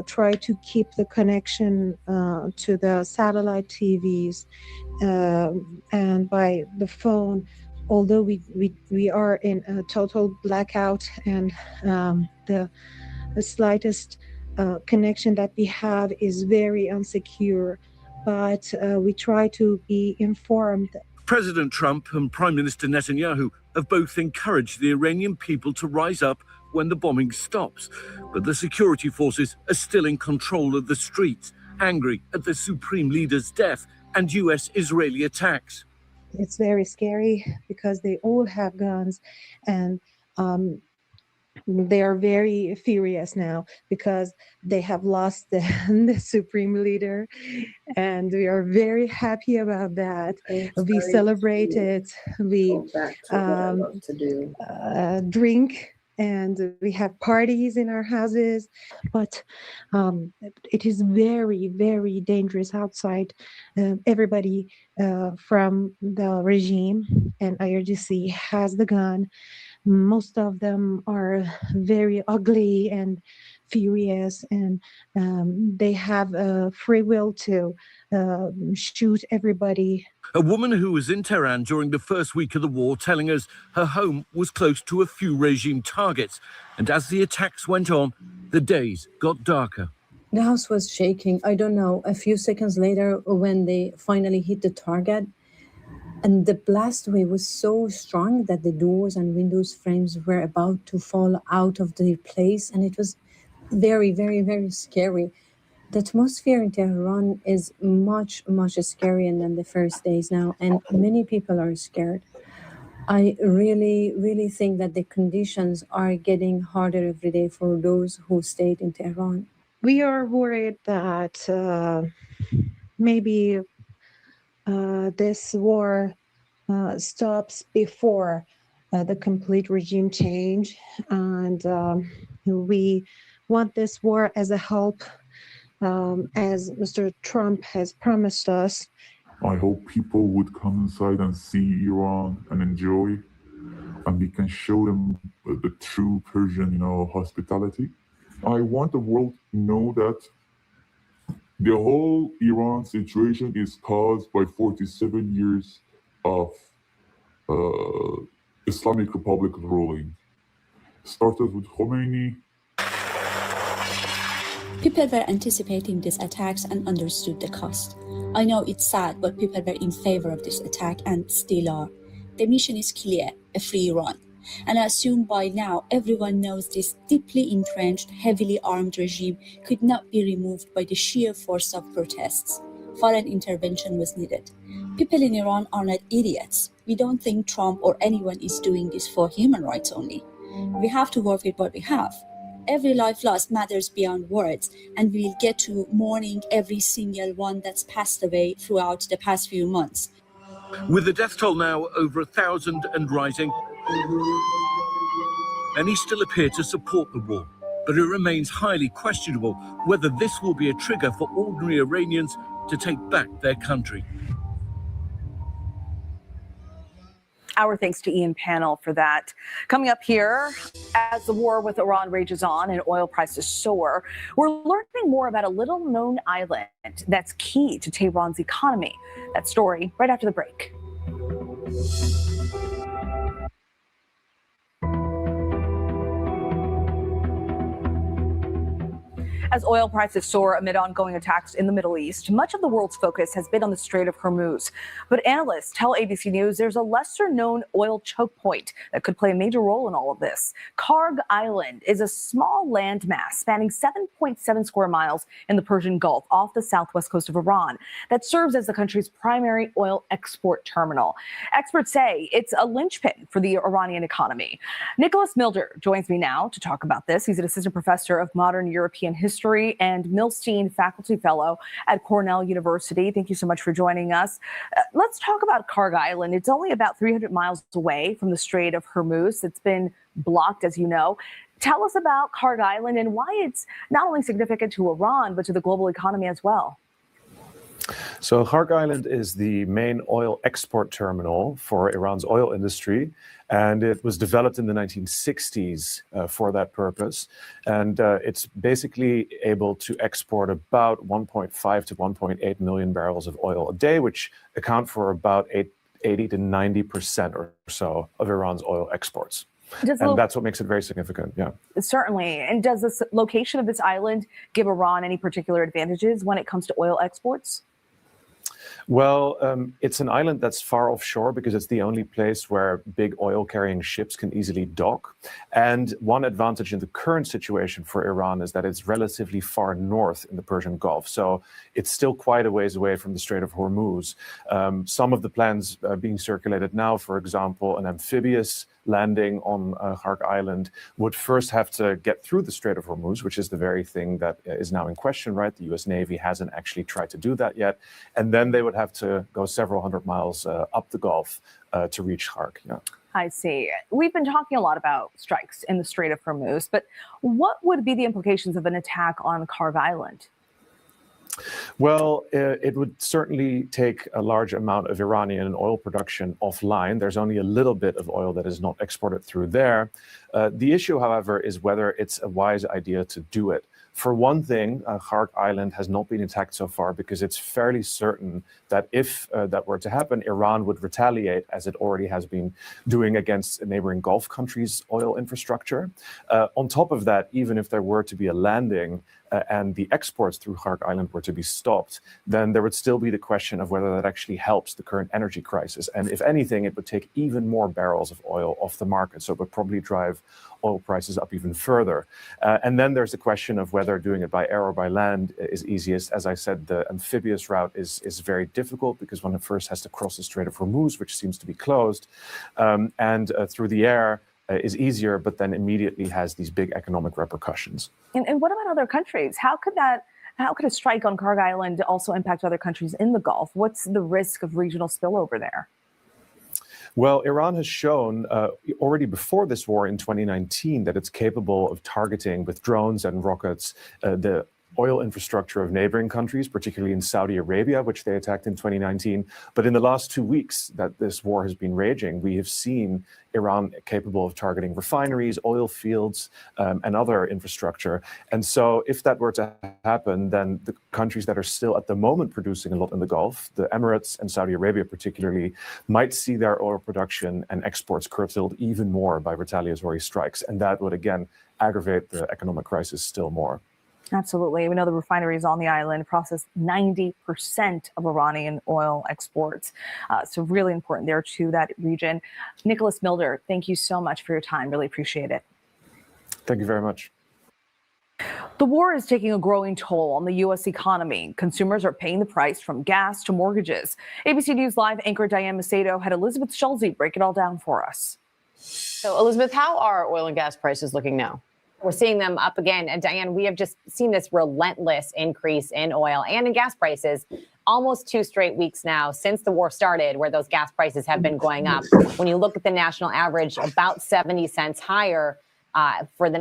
try to keep the connection to the satellite TVs and by the phone. Although we are in a total blackout, and the slightest connection that we have is very unsecure, but we try to be informed. President Trump and Prime Minister Netanyahu have both encouraged the Iranian people to rise up when the bombing stops. But the security forces are still in control of the streets, angry at the supreme leader's death and US-Israeli attacks. It's very scary because they all have guns, and they are very furious now because they have lost the supreme leader, and we are very happy about that. We celebrated, we drink, and we have parties in our houses, but it is very, very dangerous outside. Everybody from the regime and IRGC has the gun. Most of them are very ugly and furious, and they have free will to shoot everybody. A woman who was in Tehran during the first week of the war telling us her home was close to a few regime targets. And as the attacks went on, the days got darker. The house was shaking. I don't know, a few seconds later when they finally hit the target, and the blast wave was so strong that the doors and windows frames were about to fall out of their place. And it was very, very, very scary. The atmosphere in Tehran is much, much scarier than the first days now. And many people are scared. I really, really think that the conditions are getting harder every day for those who stayed in Tehran. We are worried that maybe this war stops before the complete regime change, and we want this war as a help, as Mr. Trump has promised us. I hope people would come inside and see Iran and enjoy, and we can show them the true Persian, hospitality. I want the world to know that the whole Iran situation is caused by 47 years of Islamic Republic ruling. Started with Khomeini, People were anticipating these attacks and understood the cost. I know it's sad, but people were in favor of this attack and still are. The mission is clear, a free Iran. And I assume by now everyone knows this deeply entrenched, heavily armed regime could not be removed by the sheer force of protests. Foreign intervention was needed. People in Iran are not idiots. We don't think Trump or anyone is doing this for human rights only. We have to work with what we have. Every life lost matters beyond words, and we'll get to mourning every single one that's passed away throughout the past few months. With the death toll now over 1,000 and rising, many still appear to support the war, but it remains highly questionable whether this will be a trigger for ordinary Iranians to take back their country. Our thanks to Ian Pannell for that. Coming up here, as the war with Iran rages on and oil prices soar, we're learning more about a little-known island that's key to Tehran's economy. That story right after the break. As oil prices soar amid ongoing attacks in the Middle East, much of the world's focus has been on the Strait of Hormuz. But analysts tell ABC News there's a lesser-known oil choke point that could play a major role in all of this. Karg Island is a small landmass spanning 7.7 square miles in the Persian Gulf off the southwest coast of Iran that serves as the country's primary oil export terminal. Experts say it's a linchpin for the Iranian economy. Nicholas Milder joins me now to talk about this. He's an assistant professor of modern European history and Milstein Faculty Fellow at Cornell University. Thank you so much for joining us. Let's talk about Karg Island. It's only about 300 miles away from the Strait of Hormuz. It's been blocked, as you know. Tell us about Karg Island and why it's not only significant to Iran, but to the global economy as well. So Karg Island is the main oil export terminal for Iran's oil industry, and it was developed in the 1960s for that purpose. And it's basically able to export about 1.5 to 1.8 million barrels of oil a day, which account for about 80 to 90% or so of Iran's oil exports. And that's what makes it very significant, yeah. Certainly. And does the location of this island give Iran any particular advantages when it comes to oil exports? Well, it's an island that's far offshore because it's the only place where big oil-carrying ships can easily dock. And one advantage in the current situation for Iran is that it's relatively far north in the Persian Gulf. So it's still quite a ways away from the Strait of Hormuz. Some of the plans being circulated now, for example, an amphibious landing on Karg Island would first have to get through the Strait of Hormuz, which is the very thing that is now in question, right? The US Navy hasn't actually tried to do that yet. And then they would have to go several hundred miles up the Gulf to reach Karg. Yeah. I see. We've been talking a lot about strikes in the Strait of Hormuz, but what would be the implications of an attack on Karg Island? Well, it would certainly take a large amount of Iranian oil production offline. There's only a little bit of oil that is not exported through there. The issue, however, is whether it's a wise idea to do it. For one thing, Karg Island has not been attacked so far because it's fairly certain that if that were to happen, Iran would retaliate, as it already has been doing against neighboring Gulf countries' oil infrastructure. On top of that, even if there were to be a landing and the exports through Karg Island were to be stopped, then there would still be the question of whether that actually helps the current energy crisis. And if anything, it would take even more barrels of oil off the market. So it would probably drive oil prices up even further. And then there's the question of whether doing it by air or by land is easiest. As I said, the amphibious route is very difficult because one first has to cross the Strait of Hormuz, which seems to be closed, and through the air is easier, but then immediately has these big economic repercussions. And what about other countries? How could a strike on Karg Island also impact other countries in the Gulf? What's the risk of regional spillover there? Well, Iran has shown already before this war in 2019 that it's capable of targeting with drones and rockets the oil infrastructure of neighboring countries, particularly in Saudi Arabia, which they attacked in 2019. But in the last 2 weeks that this war has been raging, we have seen Iran capable of targeting refineries, oil fields, and other infrastructure. And so if that were to happen, then the countries that are still at the moment producing a lot in the Gulf, the Emirates and Saudi Arabia particularly, might see their oil production and exports curtailed even more by retaliatory strikes. And that would, again, aggravate the economic crisis still more. Absolutely. We know the refineries on the island process 90% of Iranian oil exports. So really important there to that region. Nicholas Milder, thank you so much for your time. Really appreciate it. Thank you very much. The war is taking a growing toll on the U.S. economy. Consumers are paying the price from gas to mortgages. ABC News Live anchor Diane Macedo had Elizabeth Schulze break it all down for us. So, Elizabeth, how are oil and gas prices looking now? We're seeing them up again. And Diane, we have just seen this relentless increase in oil and in gas prices almost 2 straight weeks now since the war started, where those gas prices have been going up. When you look at the national average, about 70 cents higher for the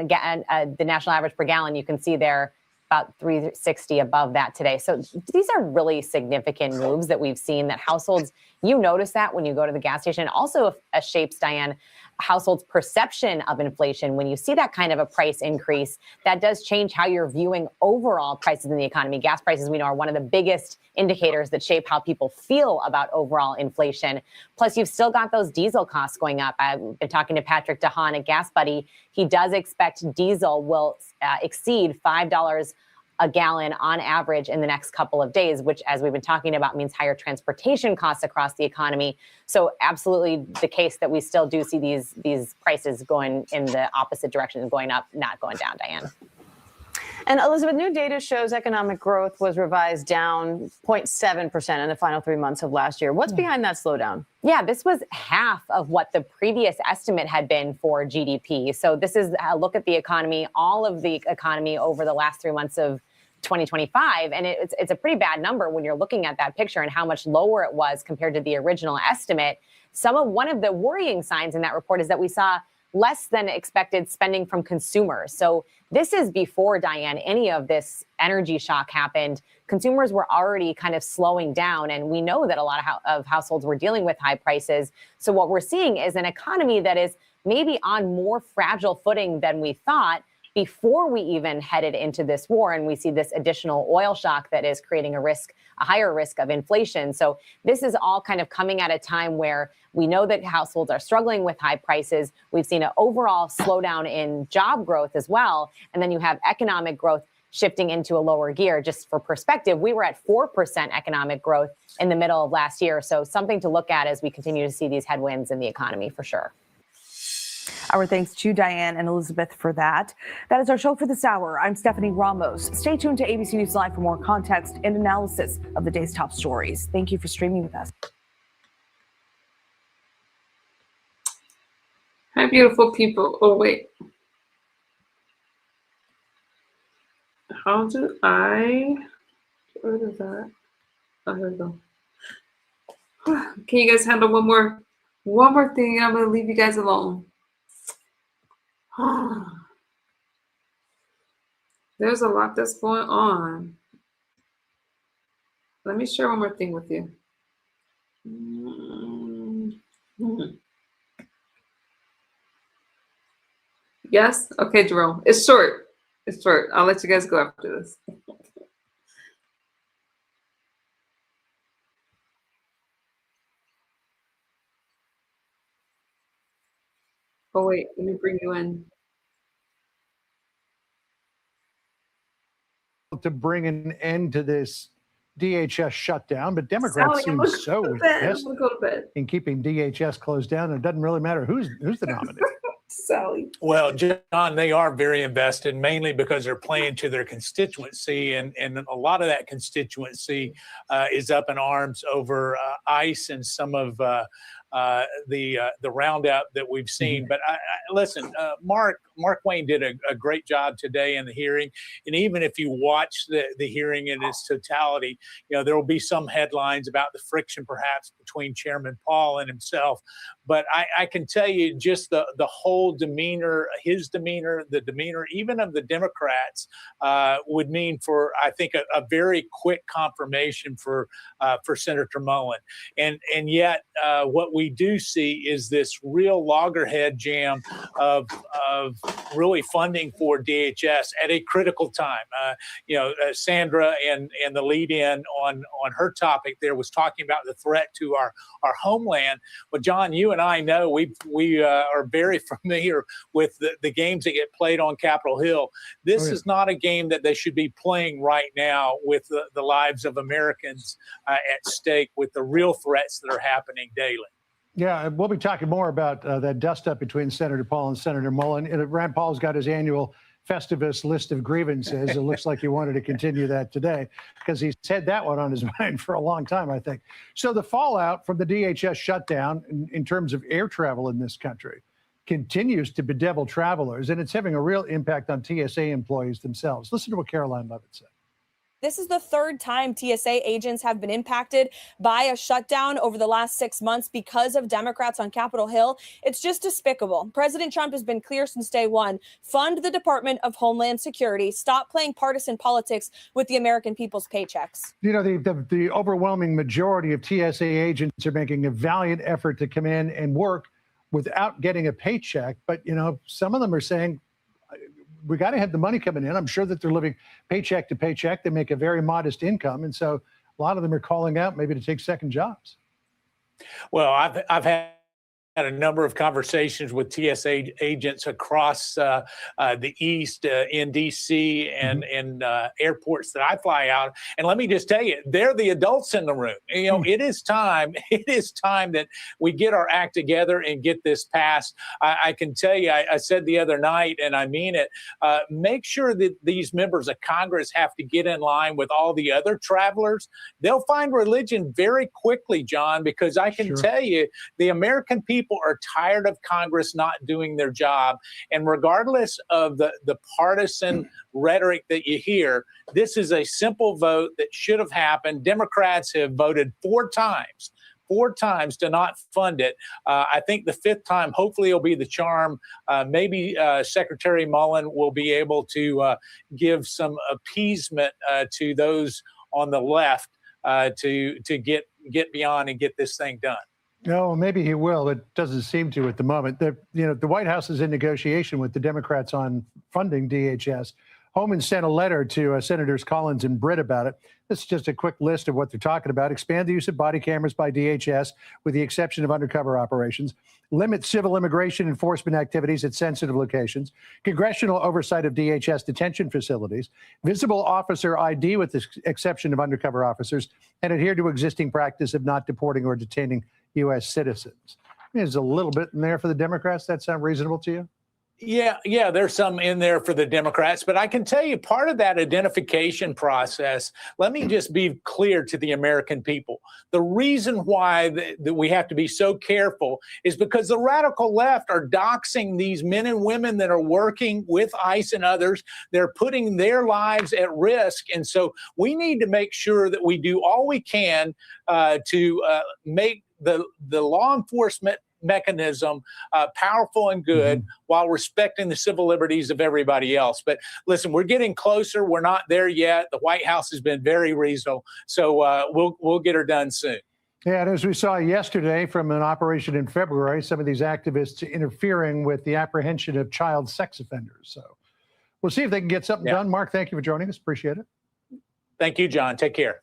national average per gallon, you can see there about 360 above that today. So these are really significant moves that we've seen that households, you notice that when you go to the gas station. It also shapes, Diane, households' perception of inflation. When you see that kind of a price increase, that does change how you're viewing overall prices in the economy. Gas prices, we know, are one of the biggest indicators that shape how people feel about overall inflation. Plus, you've still got those diesel costs going up. I've been talking to Patrick DeHaan at Gas Buddy. He does expect diesel will exceed $5 a gallon on average in the next couple of days, which, as we've been talking about, means higher transportation costs across the economy. So absolutely the case that we still do see these prices going in the opposite direction, going up, not going down, Diane. And Elizabeth, new data shows economic growth was revised down 0.7% in the final 3 months of last year. What's behind that slowdown? Yeah, this was half of what the previous estimate had been for GDP. So this is a look at the economy, all of the economy over the last 3 months of 2025. And it's a pretty bad number when you're looking at that picture and how much lower it was compared to the original estimate. One of the worrying signs in that report is that we saw less than expected spending from consumers. So this is before, Diane, any of this energy shock happened. Consumers were already kind of slowing down, and we know that a lot of households were dealing with high prices. So what we're seeing is an economy that is maybe on more fragile footing than we thought before we even headed into this war, and we see this additional oil shock that is creating a higher risk of inflation. So this is all kind of coming at a time where we know that households are struggling with high prices. We've seen an overall slowdown in job growth as well, and then you have economic growth shifting into a lower gear. Just for perspective, we were at 4% economic growth in the middle of last year. So something to look at as we continue to see these headwinds in the economy for sure. Our thanks to Diane and Elizabeth for that. That is our show for this hour. I'm Stephanie Ramos. Stay tuned to ABC News Live for more context and analysis of the day's top stories. Thank you for streaming with us. Hi, beautiful people. Oh, wait. How do I... Where is that? Oh, here we go. Can you guys handle one more thing? I'm going to leave you guys alone. There's a lot that's going on. Let me share one more thing with you. Yes? Okay, Jerome. It's short. It's short. I'll let you guys go after this. Oh, wait. Let me bring you in. To bring an end to this DHS shutdown, but Democrats seem so invested in keeping DHS closed down. It doesn't really matter who's the nominee. Sally. Well, John, they are very invested, mainly because they're playing to their constituency, and a lot of that constituency is up in arms over ICE and some of the roundup that we've seen. But listen, Mark Wayne did a great job today in the hearing, and even if you watch the hearing in its totality, there will be some headlines about the friction perhaps between Chairman Paul and himself. But I can tell you just the whole demeanor, his demeanor, the demeanor even of the Democrats would mean for, I think, a very quick confirmation for Senator Mullen. And yet what we do see is this real loggerhead jam of really funding for DHS at a critical time. Sandra and the lead-in on her topic there was talking about the threat to our homeland. But John, you and and I know we are very familiar with the games that get played on Capitol Hill. This is not a game that they should be playing right now with the lives of Americans at stake, with the real threats that are happening daily. Yeah, we'll be talking more about that dust-up between Senator Paul and Senator Mullen. And Rand Paul's got his annual Festivus list of grievances. It looks like he wanted to continue that today because he's had that one on his mind for a long time, I think. So the fallout from the DHS shutdown in terms of air travel in this country continues to bedevil travelers, and it's having a real impact on TSA employees themselves. Listen to what Caroline Levitt said. This is the third time TSA agents have been impacted by a shutdown over the last 6 months because of Democrats on Capitol Hill. It's just despicable. President Trump has been clear since day one. Fund the Department of Homeland Security. Stop playing partisan politics with the American people's paychecks. You know, the overwhelming majority of TSA agents are making a valiant effort to come in and work without getting a paycheck. But, you know, some of them are saying, we got to have the money coming in. I'm sure that they're living paycheck to paycheck. They make a very modest income. And so a lot of them are calling out maybe to take second jobs. Well, I've had a number of conversations with TSA agents across the East, in D.C. and in airports that I fly out. And let me just tell you, they're the adults in the room. You know, it is time that we get our act together and get this passed. I can tell you, I said the other night, and I mean it, make sure that these members of Congress have to get in line with all the other travelers. They'll find religion very quickly, John, because I can tell you, the American people are tired of Congress not doing their job. And regardless of the partisan rhetoric that you hear, this is a simple vote that should have happened. Democrats have voted four times to not fund it. I think the fifth time, hopefully, will be the charm. Maybe Secretary Mullen will be able to give some appeasement to those on the left to get beyond and get this thing done. No, maybe he will. It doesn't seem to at the moment. The White House is in negotiation with the Democrats on funding DHS. Homan sent a letter to Senators Collins and Britt about it. This is just a quick list of what they're talking about. Expand the use of body cameras by DHS with the exception of undercover operations. Limit civil immigration enforcement activities at sensitive locations. Congressional oversight of DHS detention facilities. Visible officer ID with the exception of undercover officers. And adhere to existing practice of not deporting or detaining U.S. citizens. I mean, there's a little bit in there for the Democrats. That sound reasonable to you? Yeah, there's some in there for the Democrats, but I can tell you part of that identification process, let me just be clear to the American people. The reason why that we have to be so careful is because the radical left are doxing these men and women that are working with ICE and others. They're putting their lives at risk. And so we need to make sure that we do all we can to make the law enforcement mechanism powerful and good while respecting the civil liberties of everybody else. But listen, we're getting closer. We're not there yet. The White House has been very reasonable. So we'll get her done soon. Yeah, and as we saw yesterday from an operation in February, some of these activists interfering with the apprehension of child sex offenders. So we'll see if they can get something done. Mark, thank you for joining us. Appreciate it. Thank you, John. Take care.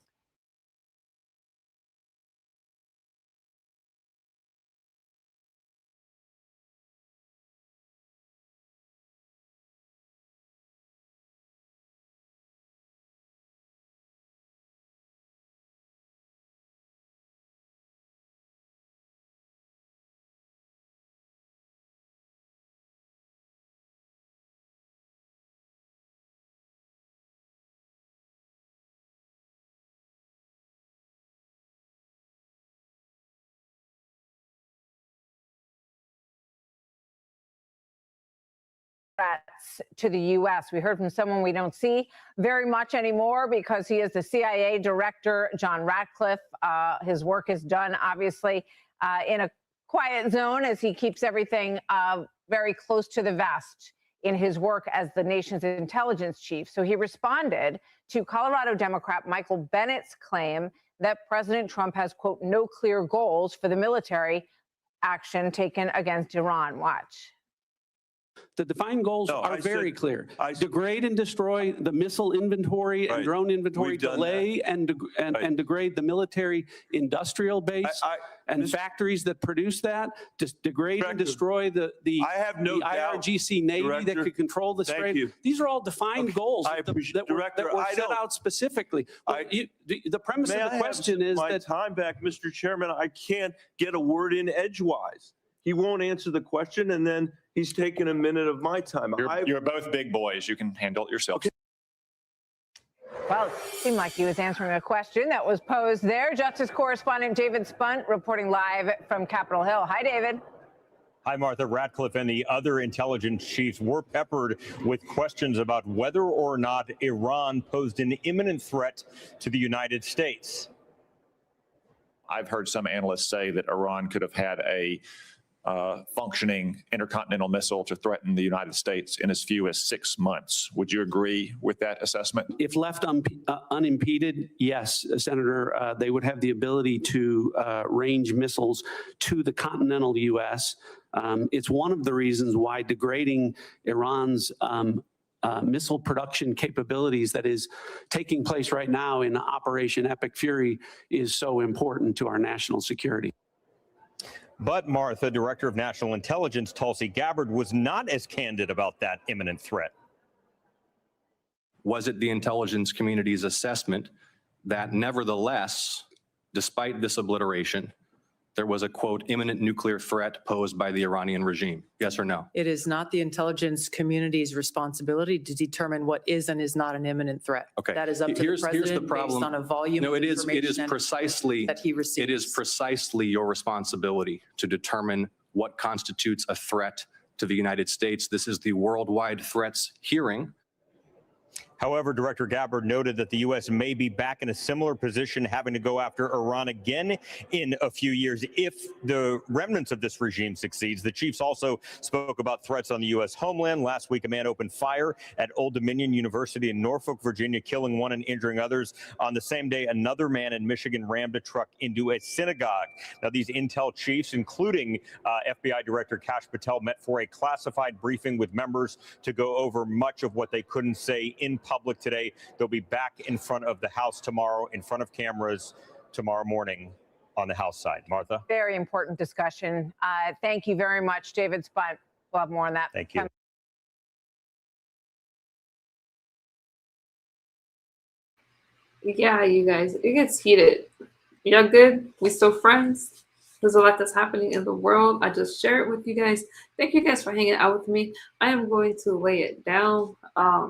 To the U.S. We heard from someone we don't see very much anymore because he is the CIA director, John Ratcliffe. His work is done, obviously, in a quiet zone as he keeps everything very close to the vest in his work as the nation's intelligence chief. So he responded to Colorado Democrat Michael Bennett's claim that President Trump has, quote, no clear goals for the military action taken against Iran. Watch. The defined goals No, are I very said- clear. Degrade and destroy the missile inventory and drone inventory, We've done delay and degrade the military industrial base and factories that produce that, just degrade and destroy the IRGC Navy that could control the Strait. These are all defined goals that were set out specifically. The premise of the question is my that time back, Mr. Chairman, I can't get a word in edgewise. He won't answer the question, and then he's taking a minute of my time. You're both big boys. You can handle it yourself. Okay. Well, it seemed like he was answering a question that was posed there. Justice correspondent David Spunt reporting live from Capitol Hill. Hi, David. Hi, Martha. Ratcliffe and the other intelligence chiefs were peppered with questions about whether or not Iran posed an imminent threat to the United States. I've heard some analysts say that Iran could have had a functioning intercontinental missile to threaten the United States in as few as 6 months. Would you agree with that assessment? if left unimpeded, yes, Senator, they would have the ability to range missiles to the continental U.S. It's one of the reasons why degrading Iran's missile production capabilities that is taking place right now in Operation Epic Fury is so important to our national security. But Martha, Director of National Intelligence Tulsi Gabbard, was not as candid about that imminent threat. Was it the intelligence community's assessment that nevertheless, despite this obliteration, there was a, quote, imminent nuclear threat posed by the Iranian regime? Yes or no? It is not the intelligence community's responsibility to determine what is and is not an imminent threat. Okay. That is up to the president based on a volume No, of it is information precisely that he receives. It is precisely your responsibility to determine what constitutes a threat to the United States. This is the worldwide threats hearing. However, Director Gabbard noted that the U.S. may be back in a similar position, having to go after Iran again in a few years if the remnants of this regime succeeds. The chiefs also spoke about threats on the U.S. homeland. Last week, a man opened fire at Old Dominion University in Norfolk, Virginia, killing one and injuring others. On the same day, another man in Michigan rammed a truck into a synagogue. Now, these intel chiefs, including FBI Director Kash Patel, met for a classified briefing with members to go over much of what they couldn't say in public today. They'll be back in front of the House tomorrow, in front of cameras tomorrow morning on the House side. Martha? Very important discussion. Thank you very much, David Spunt. We'll have more on that. Thank you. Yeah, you guys, it gets heated. Y'all good? We still friends? There's a lot that's happening in the world. I just share it with you guys. Thank you guys for hanging out with me. I am going to lay it down.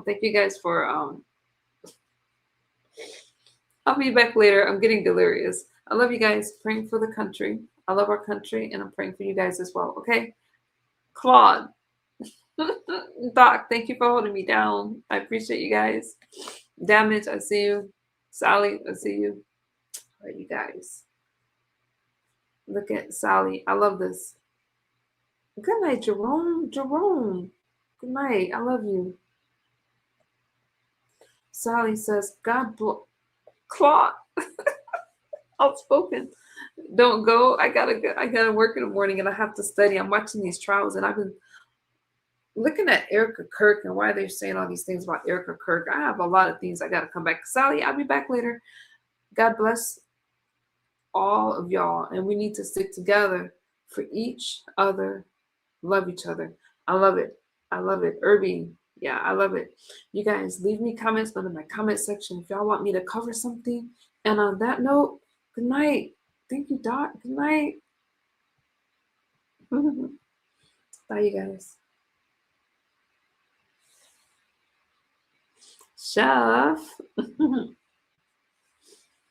Thank you guys for, I'll be back later. I'm getting delirious. I love you guys. Praying for the country. I love our country, and I'm praying for you guys as well, okay? Claude. Doc, thank you for holding me down. I appreciate you guys. Damage, I see you. Sally, I see you. All right, you guys. Look at Sally. I love this. Good night, Jerome. Jerome. Good night. I love you. Sally says, God bless. Claude. Outspoken. Don't go. I gotta work in the morning and I have to study. I'm watching these trials and I've been looking at Erica Kirk and why they're saying all these things about Erica Kirk. I have a lot of things I gotta come back. Sally, I'll be back later. God bless all of y'all, and we need to stick together for each other. Love each other. I love it. I love it. Irby, yeah, I love it. You guys leave me comments under my comment section if y'all want me to cover something. And on that note, good night. Thank you, Doc. Good night. Bye, you guys. Chef.